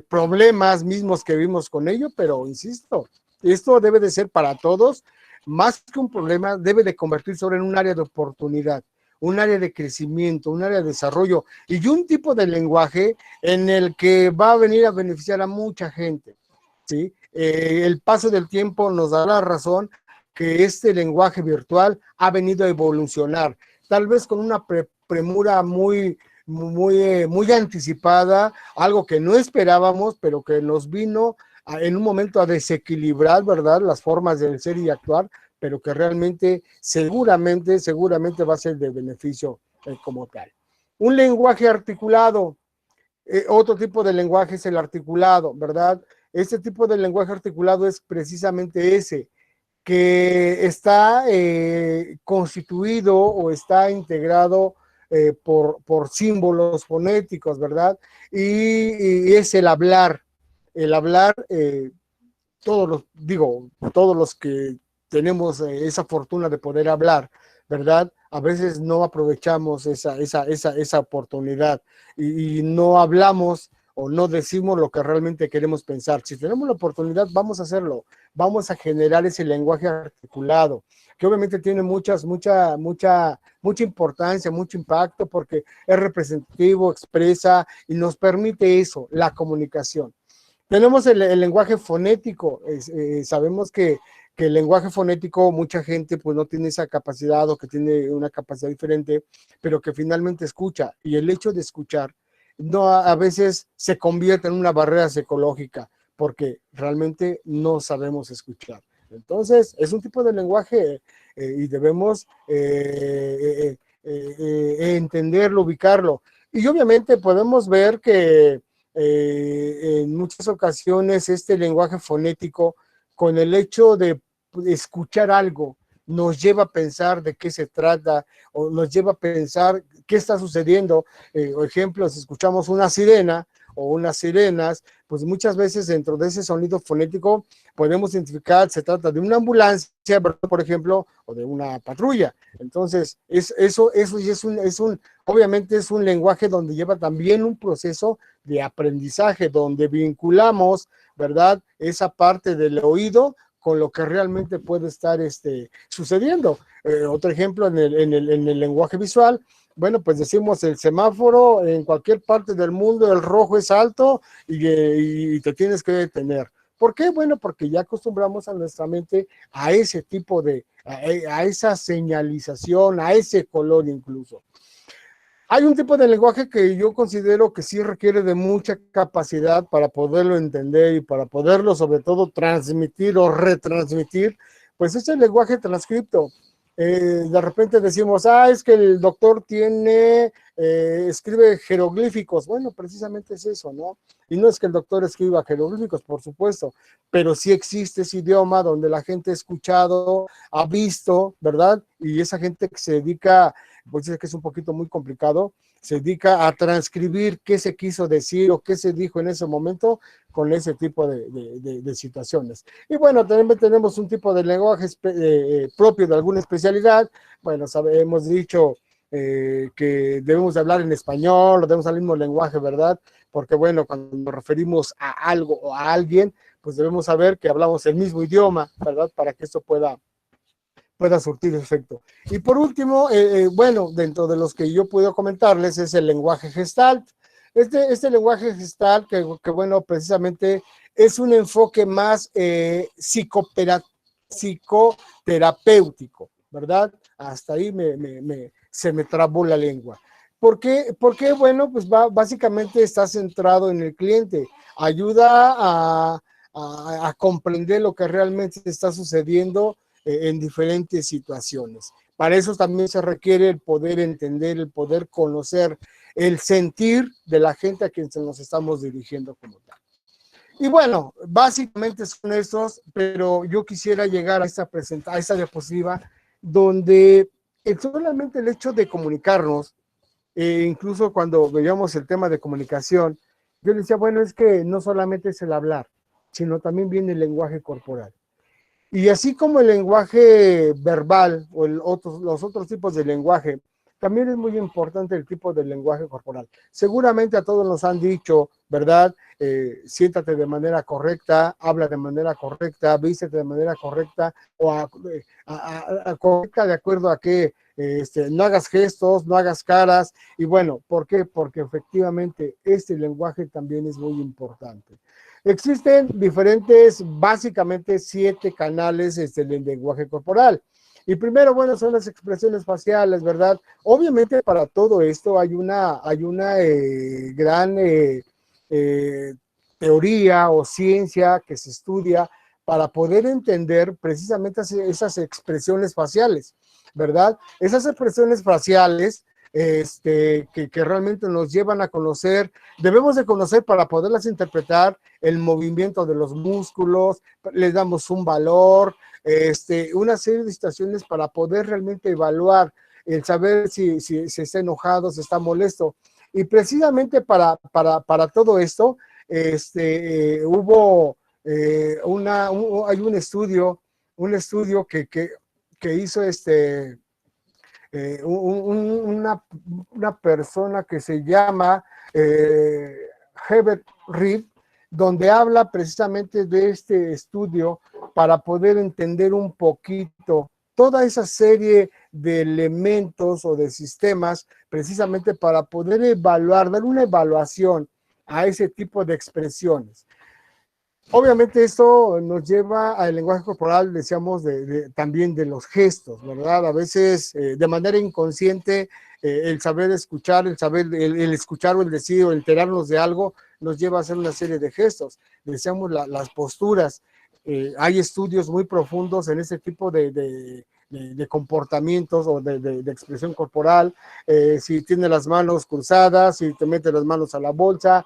Speaker 1: problemas mismos que vimos con ello, pero insisto, esto debe de ser para todos, más que un problema, debe de convertirse ahora en un área de oportunidad, un área de crecimiento, un área de desarrollo y un tipo de lenguaje en el que va a venir a beneficiar a mucha gente. ¿sí? El paso del tiempo nos da la razón que este lenguaje virtual ha venido a evolucionar, tal vez con una premura muy anticipada, algo que no esperábamos, pero que nos vino en un momento a desequilibrar, ¿verdad?, las formas de ser y actuar, pero que realmente, seguramente va a ser de beneficio como tal. Un lenguaje articulado, otro tipo de lenguaje es el articulado, ¿verdad? Este tipo de lenguaje articulado es precisamente ese, que está constituido o está integrado por símbolos fonéticos, ¿verdad? Y es el hablar, todos los que tenemos esa fortuna de poder hablar, ¿verdad? A veces no aprovechamos esa oportunidad y no hablamos o no decimos lo que realmente queremos pensar. Si tenemos la oportunidad, vamos a hacerlo, vamos a generar ese lenguaje articulado, que obviamente tiene mucha importancia, mucho impacto, porque es representativo, expresa y nos permite eso, la comunicación. Tenemos el lenguaje fonético, sabemos que el lenguaje fonético, mucha gente pues no tiene esa capacidad o que tiene una capacidad diferente, pero que finalmente escucha, y el hecho de escuchar no a veces se convierte en una barrera psicológica, porque realmente no sabemos escuchar. Entonces, es un tipo de lenguaje y debemos entenderlo, ubicarlo. Y obviamente podemos ver que en muchas ocasiones este lenguaje fonético, con el hecho de escuchar algo, nos lleva a pensar de qué se trata o nos lleva a pensar qué está sucediendo. Por ejemplo, si escuchamos una sirena o unas sirenas, pues muchas veces dentro de ese sonido fonético podemos identificar se trata de una ambulancia, por ejemplo, o de una patrulla. Entonces, eso obviamente es un lenguaje donde lleva también un proceso de aprendizaje, donde vinculamos, ¿verdad?, esa parte del oído con lo que realmente puede estar sucediendo. Otro ejemplo en el lenguaje visual, bueno, pues decimos el semáforo en cualquier parte del mundo, el rojo es alto y te tienes que detener. ¿Por qué? Bueno, porque ya acostumbramos a nuestra mente a ese tipo a esa señalización, a ese color incluso. Hay un tipo de lenguaje que yo considero que sí requiere de mucha capacidad para poderlo entender y para poderlo sobre todo transmitir o retransmitir, pues es el lenguaje transcripto. De repente decimos, es que el doctor escribe jeroglíficos. Bueno, precisamente es eso, ¿no? Y no es que el doctor escriba jeroglíficos, por supuesto, pero sí existe ese idioma donde la gente ha escuchado, ha visto, ¿verdad? Y esa gente que se dedica, pues es que es un poquito muy complicado, se dedica a transcribir qué se quiso decir o qué se dijo en ese momento con ese tipo de situaciones. Y bueno, también tenemos un tipo de lenguaje propio de alguna especialidad. Bueno, hemos dicho que debemos de hablar en español, o debemos hablar el mismo lenguaje, ¿verdad? Porque bueno, cuando nos referimos a algo o a alguien, pues debemos saber que hablamos el mismo idioma, ¿verdad? Para que esto pueda surtir efecto. Y por último, bueno, dentro de los que yo puedo comentarles es el lenguaje Gestalt. Este lenguaje Gestalt, que bueno, precisamente es un enfoque más psicoterapéutico, ¿verdad? Hasta ahí se me trabó la lengua. ¿Por qué? Porque, bueno, pues básicamente está centrado en el cliente, ayuda a comprender lo que realmente está sucediendo en diferentes situaciones. Para eso también se requiere el poder entender, el poder conocer, el sentir de la gente a quien nos estamos dirigiendo como tal. Y bueno, básicamente son estos, pero yo quisiera llegar a esta diapositiva donde solamente el hecho de comunicarnos, incluso cuando veíamos el tema de comunicación, yo decía, bueno, es que no solamente es el hablar, sino también viene el lenguaje corporal. Y así como el lenguaje verbal o los otros tipos de lenguaje, también es muy importante el tipo de lenguaje corporal. Seguramente a todos nos han dicho, ¿verdad? Siéntate de manera correcta, habla de manera correcta, vístete de manera correcta o correcta de acuerdo a qué no hagas gestos, no hagas caras, y bueno, ¿por qué? Porque efectivamente este lenguaje también es muy importante. Existen diferentes, básicamente 7 canales del lenguaje corporal. Y primero, bueno, son las expresiones faciales, ¿verdad? Obviamente para todo esto hay una gran teoría o ciencia que se estudia para poder entender precisamente esas expresiones faciales, ¿verdad? Esas expresiones faciales que realmente nos llevan a conocer, debemos de conocer para poderlas interpretar el movimiento de los músculos, les damos un valor, una serie de situaciones para poder realmente evaluar el saber si está enojado, si está molesto. Y precisamente para todo esto, hubo hay un estudio que hizo una persona que se llama Herbert Reed, donde habla precisamente de este estudio para poder entender un poquito toda esa serie de elementos o de sistemas, precisamente para poder evaluar, dar una evaluación a ese tipo de expresiones. Obviamente esto nos lleva al lenguaje corporal, decíamos, también de los gestos, ¿verdad? A veces de manera inconsciente el saber escuchar, el escuchar o el decir o enterarnos de algo nos lleva a hacer una serie de gestos. Decíamos las posturas. Hay estudios muy profundos en ese tipo de comportamientos o de expresión corporal. Si tiene las manos cruzadas, si te mete las manos a la bolsa,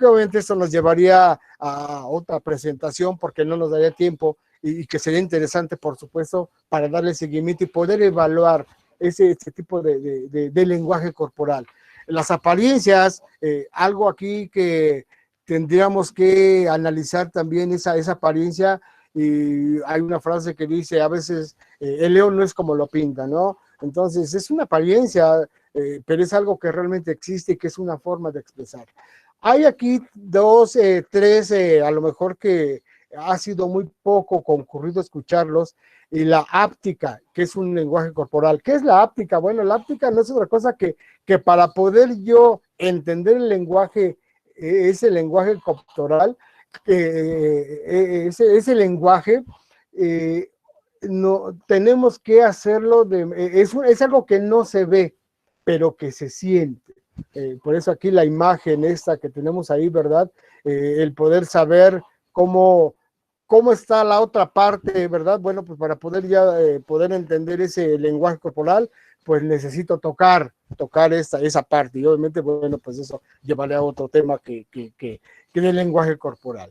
Speaker 1: obviamente esto nos llevaría a otra presentación porque no nos daría tiempo y que sería interesante, por supuesto, para darle seguimiento y poder evaluar ese tipo de lenguaje corporal. Las apariencias, algo aquí que tendríamos que analizar también esa apariencia, y hay una frase que dice, a veces el león no es como lo pinta, ¿no? Entonces es una apariencia, pero es algo que realmente existe y que es una forma de expresar. Hay aquí 2, 3, a lo mejor que ha sido muy poco concurrido escucharlos, y la áptica, que es un lenguaje corporal. ¿Qué es la áptica? Bueno, la áptica no es otra cosa que para poder yo entender el lenguaje, ese lenguaje corporal, ese lenguaje, no, tenemos que hacerlo, es algo que no se ve, pero que se siente. Por eso aquí la imagen esta que tenemos ahí, ¿verdad? El poder saber cómo está la otra parte, ¿verdad? Bueno, pues para poder poder entender ese lenguaje corporal, pues necesito tocar esa parte. Y obviamente, bueno, pues eso llevaría a otro tema que del lenguaje corporal.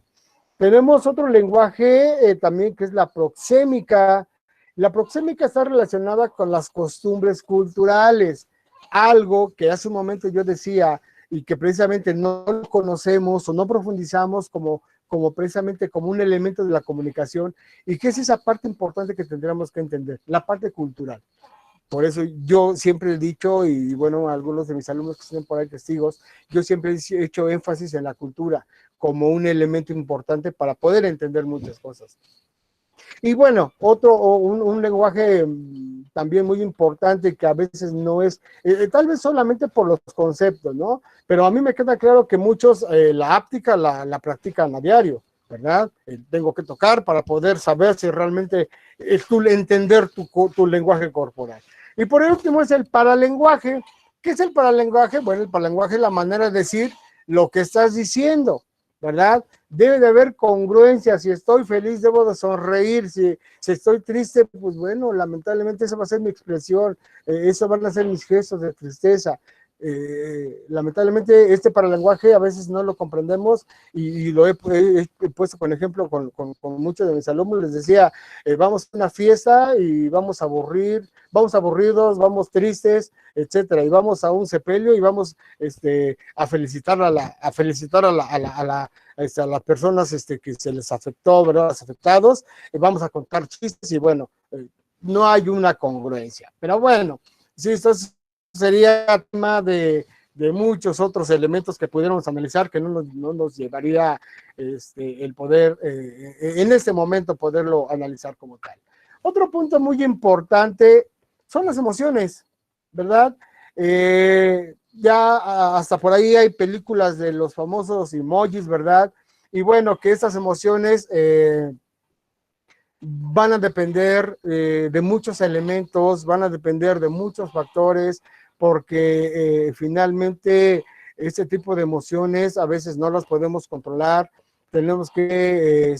Speaker 1: Tenemos otro lenguaje también, que es la proxémica. La proxémica está relacionada con las costumbres culturales, algo que hace un momento yo decía y que precisamente no conocemos o no profundizamos como precisamente como un elemento de la comunicación, y que es esa parte importante que tendríamos que entender, la parte cultural. Por eso yo siempre he dicho, y bueno, algunos de mis alumnos que están por ahí testigos, yo siempre he hecho énfasis en la cultura como un elemento importante para poder entender muchas cosas. Y bueno, un lenguaje también muy importante que a veces no es, tal vez solamente por los conceptos, ¿no? Pero a mí me queda claro que muchos la áptica la practican a diario, ¿verdad? Tengo que tocar para poder saber si realmente entender tu lenguaje corporal. Y por último es el paralenguaje. ¿Qué es el paralenguaje? Bueno, el paralenguaje es la manera de decir lo que estás diciendo, ¿verdad? Debe de haber congruencia. Si estoy feliz, debo de sonreír. Si estoy triste, pues bueno, lamentablemente esa va a ser mi expresión. Eso van a ser mis gestos de tristeza. Lamentablemente este paralenguaje a veces no lo comprendemos, y lo he puesto con ejemplo con muchos de mis alumnos. Les decía, vamos a una fiesta y vamos aburridos, vamos tristes, etcétera, y vamos a un sepelio y vamos a felicitar a las personas que se les afectó, ¿verdad? Los afectados, vamos a contar chistes y bueno, no hay una congruencia. Pero bueno, sí, esto sería tema de muchos otros elementos que pudiéramos analizar, que no nos llevaría el poder, en este momento, poderlo analizar como tal. Otro punto muy importante son las emociones, ¿verdad? Ya hasta por ahí hay películas de los famosos emojis, ¿verdad? Y bueno, que estas emociones van a depender de muchos elementos, van a depender de muchos factores, porque finalmente este tipo de emociones a veces no las podemos controlar, tenemos que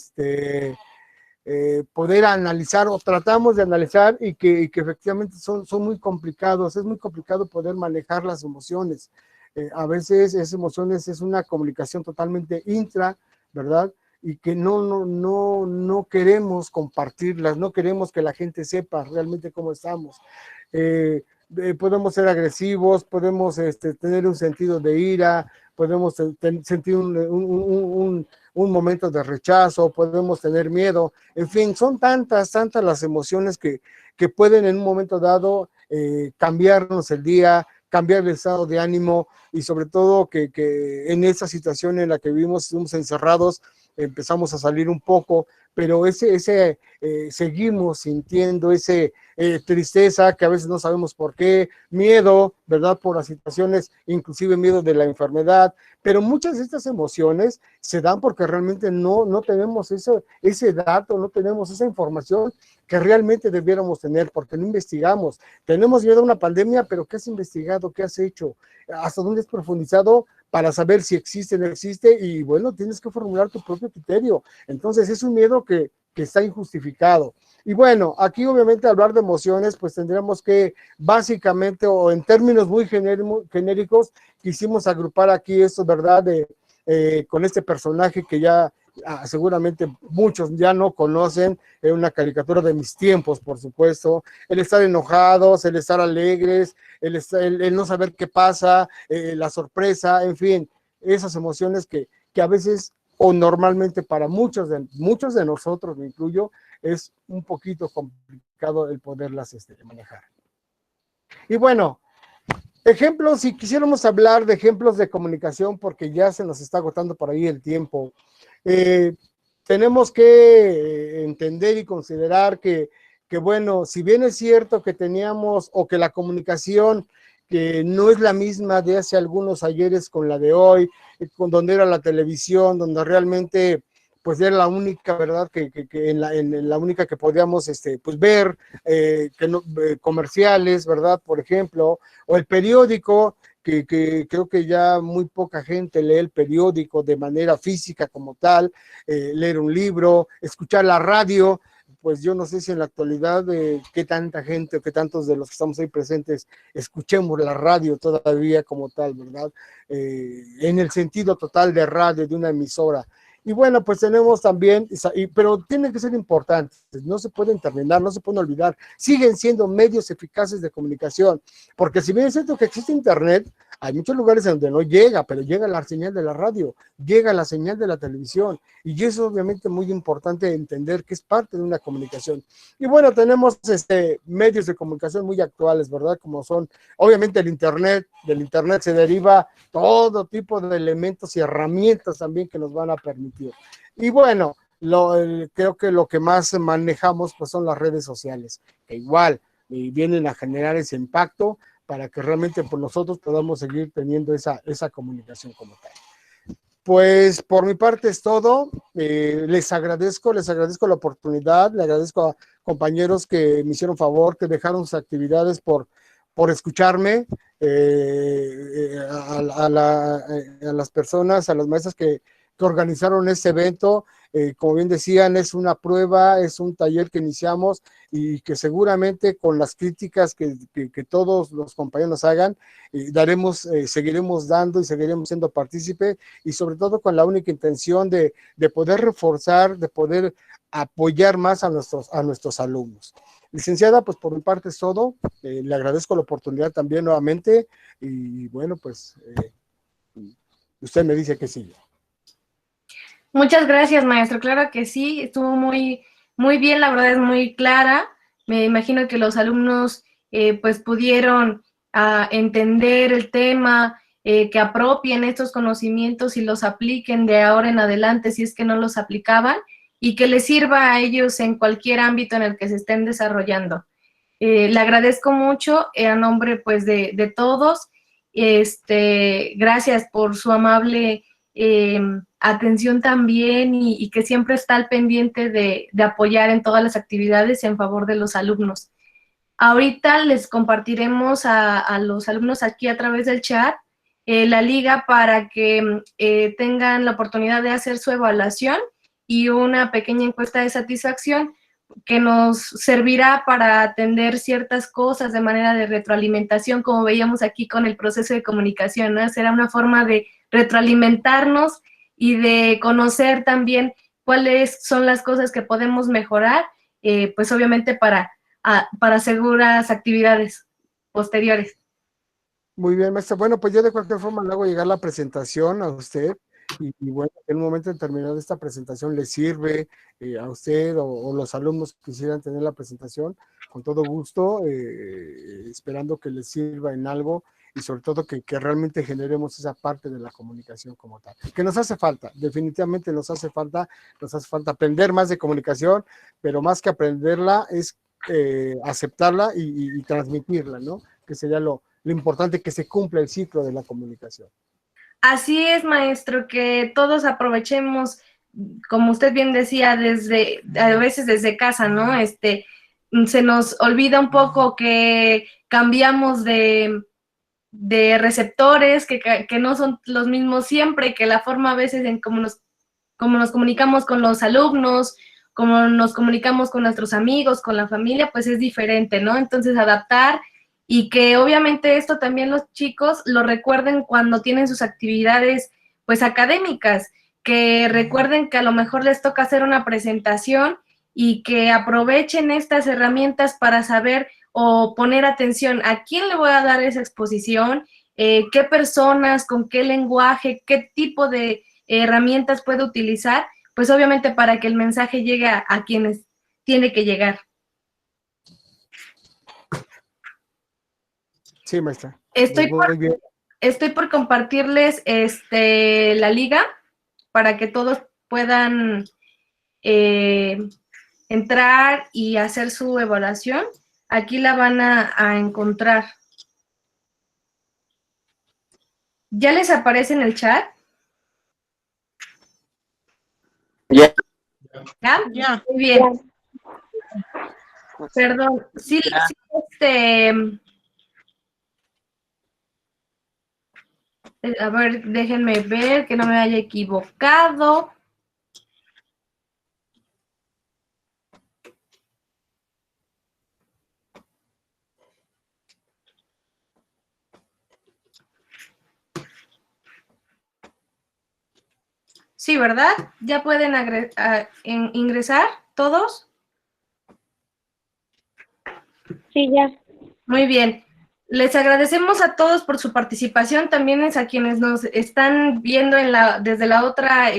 Speaker 1: poder analizar o tratamos de analizar y que efectivamente son muy complicados, es muy complicado poder manejar las emociones. A veces esas emociones es una comunicación totalmente intra, ¿verdad? Y que no queremos compartirlas, no queremos que la gente sepa realmente cómo estamos. Podemos ser agresivos, podemos tener un sentido de ira, podemos sentir un momento de rechazo, podemos tener miedo, en fin, son tantas las emociones que pueden en un momento dado cambiarnos el día, cambiar el estado de ánimo y sobre todo que en esa situación en la que vivimos, estamos encerrados, empezamos a salir un poco, pero seguimos sintiendo ese tristeza que a veces no sabemos por qué, miedo, ¿verdad? Por las situaciones, inclusive miedo de la enfermedad, pero muchas de estas emociones se dan porque realmente no tenemos ese dato, no tenemos esa información que realmente debiéramos tener, porque no investigamos. Tenemos miedo a una pandemia, pero ¿qué has investigado? ¿Qué has hecho? ¿Hasta dónde has profundizado para saber si existe o no existe? Y bueno, tienes que formular tu propio criterio. Entonces es un miedo que está injustificado. Y bueno, aquí obviamente hablar de emociones, pues tendríamos que básicamente, o en términos muy genéricos, quisimos agrupar aquí esto, ¿verdad? Con este personaje que ya seguramente muchos ya no conocen, una caricatura de mis tiempos, por supuesto, el estar enojados, el estar alegres, el no saber qué pasa, la sorpresa, en fin, esas emociones que a veces o normalmente para muchos de nosotros, me incluyo, es un poquito complicado el poderlas manejar. Y bueno, ejemplos, si quisiéramos hablar de ejemplos de comunicación, porque ya se nos está agotando por ahí el tiempo, tenemos que entender y considerar que, bueno, si bien es cierto que teníamos o que la comunicación que no es la misma de hace algunos ayeres con la de hoy, con donde era la televisión, donde realmente pues era la única, ¿verdad? Que en la única que podíamos pues ver, que no, comerciales, ¿verdad? Por ejemplo, o el periódico, que creo que ya muy poca gente lee el periódico de manera física como tal, leer un libro, escuchar la radio, pues yo no sé si en la actualidad qué tanta gente o qué tantos de los que estamos ahí presentes escuchemos la radio todavía como tal, ¿verdad? En el sentido total de radio, de una emisora. Y bueno, pues tenemos también, pero tienen que ser importantes, no se pueden terminar, no se pueden olvidar, siguen siendo medios eficaces de comunicación, porque si bien es cierto que existe internet, hay muchos lugares en donde no llega, pero llega la señal de la radio, llega la señal de la televisión, y eso obviamente muy importante entender que es parte de una comunicación. Y bueno, tenemos medios de comunicación muy actuales, ¿verdad? Como son, obviamente, el internet, del internet se deriva todo tipo de elementos y herramientas también que nos van a permitir. Y bueno, creo que lo que más manejamos pues son las redes sociales, que igual vienen a generar ese impacto para que realmente pues, nosotros podamos seguir teniendo esa comunicación como tal. Pues por mi parte es todo. Les agradezco la oportunidad, le agradezco a compañeros que me hicieron favor, que dejaron sus actividades por escucharme, a las personas, a las maestras que organizaron este evento. Como bien decían, es una prueba, es un taller que iniciamos y que seguramente con las críticas que todos los compañeros hagan, seguiremos dando y seguiremos siendo partícipe y sobre todo con la única intención de poder reforzar, de poder apoyar más a nuestros alumnos. Licenciada, pues por mi parte es todo. Le agradezco la oportunidad también nuevamente y bueno, pues usted me dice que sigue.
Speaker 2: Muchas gracias, maestro. Claro que sí, estuvo muy bien, la verdad es muy clara. Me imagino que los alumnos pues pudieron entender el tema, que apropien estos conocimientos y los apliquen de ahora en adelante si es que no los aplicaban y que les sirva a ellos en cualquier ámbito en el que se estén desarrollando. Le agradezco mucho a nombre pues de todos. Gracias por su amable atención también y que siempre está al pendiente de apoyar en todas las actividades en favor de los alumnos. Ahorita les compartiremos a los alumnos aquí a través del chat la liga para que tengan la oportunidad de hacer su evaluación y una pequeña encuesta de satisfacción que nos servirá para atender ciertas cosas de manera de retroalimentación, como veíamos aquí con el proceso de comunicación, ¿no? Será una forma de retroalimentarnos y de conocer también cuáles son las cosas que podemos mejorar, pues obviamente para seguras actividades posteriores.
Speaker 1: Muy bien, maestra. Bueno, pues yo de cualquier forma le hago llegar la presentación a usted y bueno, en un momento determinado esta presentación le sirve a usted o los alumnos que quisieran tener la presentación, con todo gusto, esperando que les sirva en algo y sobre todo que realmente generemos esa parte de la comunicación como tal, que nos hace falta, definitivamente nos hace falta aprender más de comunicación, pero más que aprenderla es aceptarla y transmitirla, ¿no? Que sería lo importante, que se cumpla el ciclo de la comunicación.
Speaker 2: Así es, maestro, que todos aprovechemos, como usted bien decía, a veces desde casa, ¿no? Se nos olvida un poco que cambiamos de receptores, que no son los mismos siempre, que la forma a veces en cómo nos comunicamos con los alumnos, cómo nos comunicamos con nuestros amigos, con la familia, pues es diferente, ¿no? Entonces, adaptar y que obviamente esto también los chicos lo recuerden cuando tienen sus actividades, pues, académicas, que recuerden que a lo mejor les toca hacer una presentación y que aprovechen estas herramientas para saber o poner atención a quién le voy a dar esa exposición, qué personas, con qué lenguaje, qué tipo de herramientas puede utilizar, pues obviamente para que el mensaje llegue a quienes tiene que llegar.
Speaker 1: Sí, maestra.
Speaker 2: Estoy por compartirles la liga para que todos puedan entrar y hacer su evaluación. Aquí la van a encontrar. ¿Ya les aparece en el chat?
Speaker 3: Ya.
Speaker 2: ¿Ya?
Speaker 3: Ya.
Speaker 2: Muy bien. Perdón. Sí, a ver, déjenme ver que no me haya equivocado. Sí, ¿verdad? ¿Ya pueden ingresar todos?
Speaker 4: Sí, ya.
Speaker 2: Muy bien. Les agradecemos a todos por su participación, también es a quienes nos están viendo desde la otra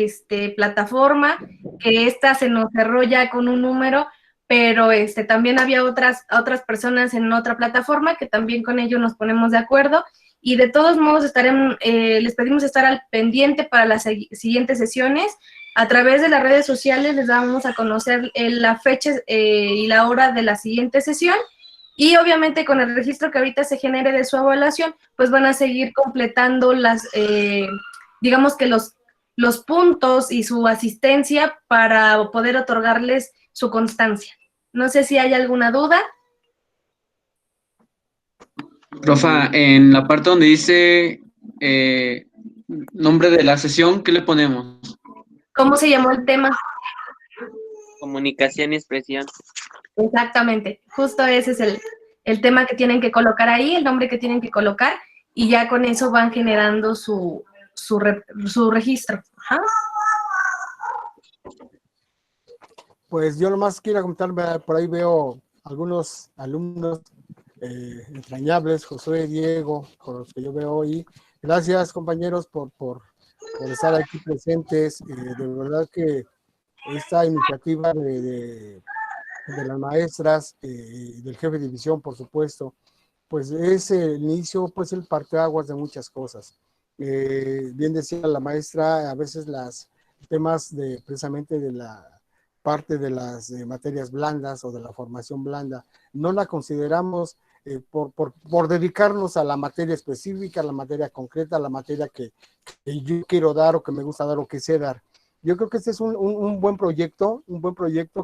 Speaker 2: plataforma, que esta se nos cerró ya con un número, pero también había otras personas en otra plataforma que también con ello nos ponemos de acuerdo, y de todos modos les pedimos estar al pendiente para las siguientes sesiones. A través de las redes sociales les vamos a conocer la fecha y la hora de la siguiente sesión. Y obviamente con el registro que ahorita se genere de su evaluación, pues van a seguir completando digamos que los puntos y su asistencia para poder otorgarles su constancia. No sé si hay alguna duda.
Speaker 3: Profa, en la parte donde dice nombre de la sesión, ¿qué le ponemos?
Speaker 2: ¿Cómo se llamó el tema?
Speaker 5: Comunicación y expresión.
Speaker 2: Exactamente, justo ese es el tema que tienen que colocar ahí, el nombre que tienen que colocar, y ya con eso van generando su registro. Ajá.
Speaker 1: Pues yo nomás quiero comentar, por ahí veo algunos alumnos entrañables, Josué, Diego, con los que yo veo hoy. Gracias, compañeros, por estar aquí presentes. De verdad que esta iniciativa de las maestras, del jefe de división, por supuesto, pues es el inicio, pues el parteaguas de muchas cosas. Bien decía la maestra, a veces los temas precisamente de la parte de las materias blandas o de la formación blanda. No la consideramos por dedicarnos a la materia específica, a la materia concreta, a la materia que yo quiero dar o que me gusta dar o que sé dar. Yo creo que este es un buen proyecto,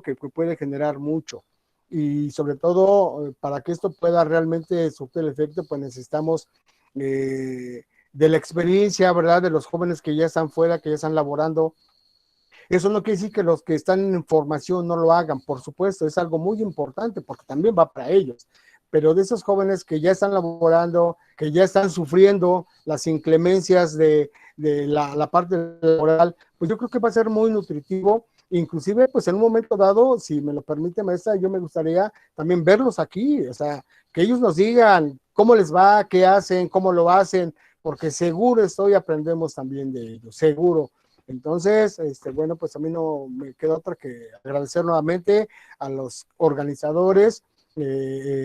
Speaker 1: que puede generar mucho. Y sobre todo, para que esto pueda realmente surtir el efecto, pues necesitamos de la experiencia, ¿verdad? De los jóvenes que ya están fuera, que ya están laborando. Eso no quiere decir que los que están en formación no lo hagan, por supuesto, es algo muy importante porque también va para ellos. Pero de esos jóvenes que ya están laborando, que ya están sufriendo las inclemencias de la parte laboral, pues yo creo que va a ser muy nutritivo. Inclusive, pues en un momento dado, si me lo permite, maestra, yo me gustaría también verlos aquí, o sea, que ellos nos digan cómo les va, qué hacen, cómo lo hacen, porque seguro aprendemos también de ellos, seguro. Entonces, bueno, pues a mí no me queda otra que agradecer nuevamente a los organizadores,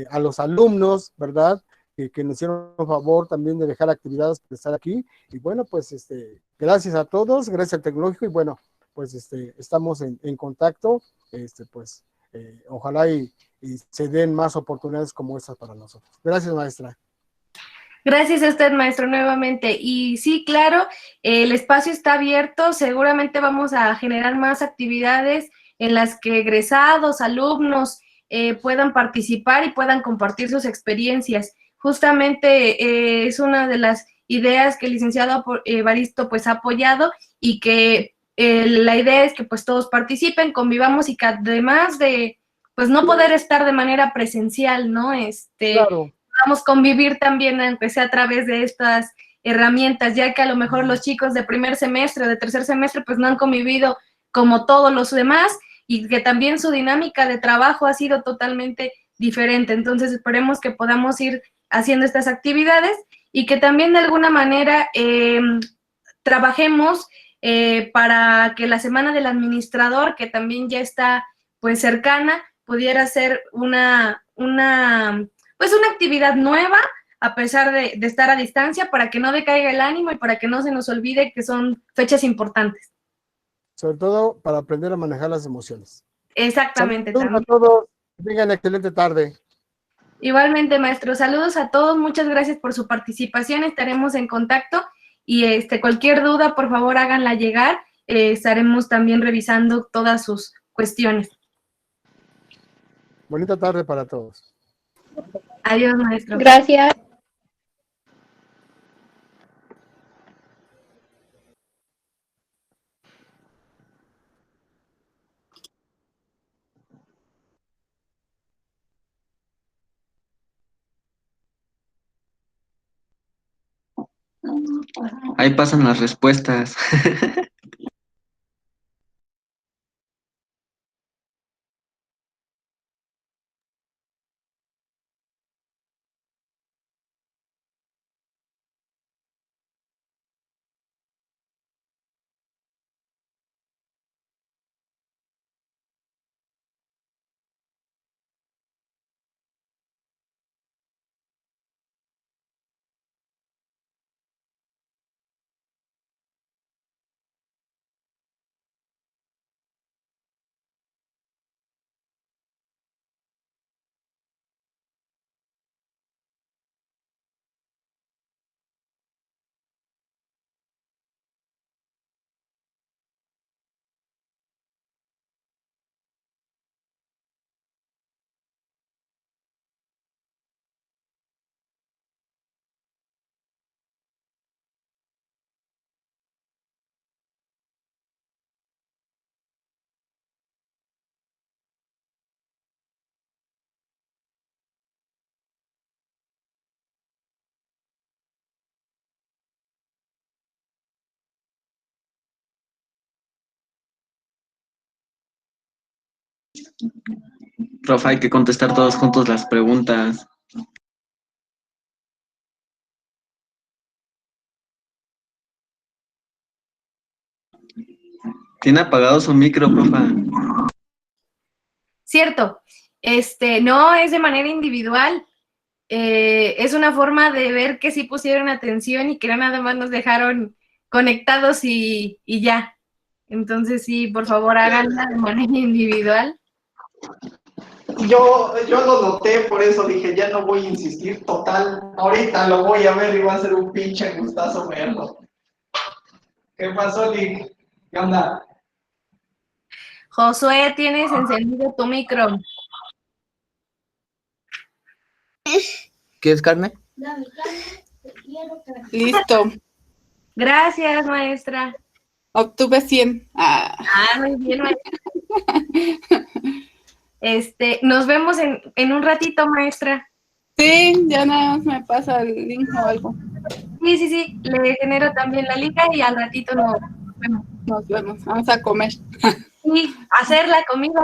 Speaker 1: a los alumnos, ¿verdad? Que nos hicieron un favor también de dejar actividades para estar aquí. Y bueno, pues gracias a todos, gracias al tecnológico y bueno, pues estamos en contacto, pues ojalá y se den más oportunidades como estas para nosotros. Gracias, maestra.
Speaker 2: Gracias a usted, maestro, nuevamente. Y sí, claro, el espacio está abierto, seguramente vamos a generar más actividades en las que egresados, alumnos puedan participar y puedan compartir sus experiencias. Justamente es una de las ideas que el licenciado Evaristo pues ha apoyado y que la idea es que pues todos participen, convivamos y que además de pues no poder estar de manera presencial, ¿no?
Speaker 1: Claro.
Speaker 2: Podamos convivir también, aunque sea a través de estas herramientas, ya que a lo mejor los chicos de primer semestre o de tercer semestre pues no han convivido como todos los demás y que también su dinámica de trabajo ha sido totalmente diferente. Entonces esperemos que podamos ir haciendo estas actividades y que también de alguna manera trabajemos para que la semana del administrador, que también ya está pues cercana, pudiera ser pues una actividad nueva, a pesar de estar a distancia, para que no decaiga el ánimo y para que no se nos olvide que son fechas importantes.
Speaker 1: Sobre todo para aprender a manejar las emociones.
Speaker 2: Exactamente.
Speaker 1: Saludos
Speaker 2: también.
Speaker 1: a todos, que tengan excelente tarde.
Speaker 2: Igualmente, maestro, saludos a todos, muchas gracias por su participación, estaremos en contacto y cualquier duda, por favor, háganla llegar, estaremos también revisando todas sus cuestiones.
Speaker 1: Bonita tarde para todos.
Speaker 2: Adiós, maestro.
Speaker 4: Gracias.
Speaker 3: Ahí pasan las respuestas. Rafa, hay que contestar todos juntos las preguntas. Tiene apagado su micro, profa.
Speaker 2: Cierto, no es de manera individual, es una forma de ver que sí pusieron atención y que no nada más nos dejaron conectados y ya. Entonces sí, por favor, háganla de manera individual.
Speaker 4: Yo lo noté, por eso dije, ya no voy a insistir, total, ahorita lo voy a ver y va a ser un pinche gustazo verlo. ¿Qué pasó, Lick? ¿Qué onda?
Speaker 2: Josué, tienes encendido tu micro.
Speaker 5: ¿Quieres carne?
Speaker 6: Listo.
Speaker 2: Gracias, maestra.
Speaker 6: Obtuve 100.
Speaker 2: Muy bien, maestra. Nos vemos en un ratito, maestra.
Speaker 6: Sí, ya nada más me pasa el link o algo.
Speaker 2: Sí, le genero también la liga y al ratito nos vemos.
Speaker 6: Nos vemos. Vamos a comer.
Speaker 2: Sí, hacer la comida.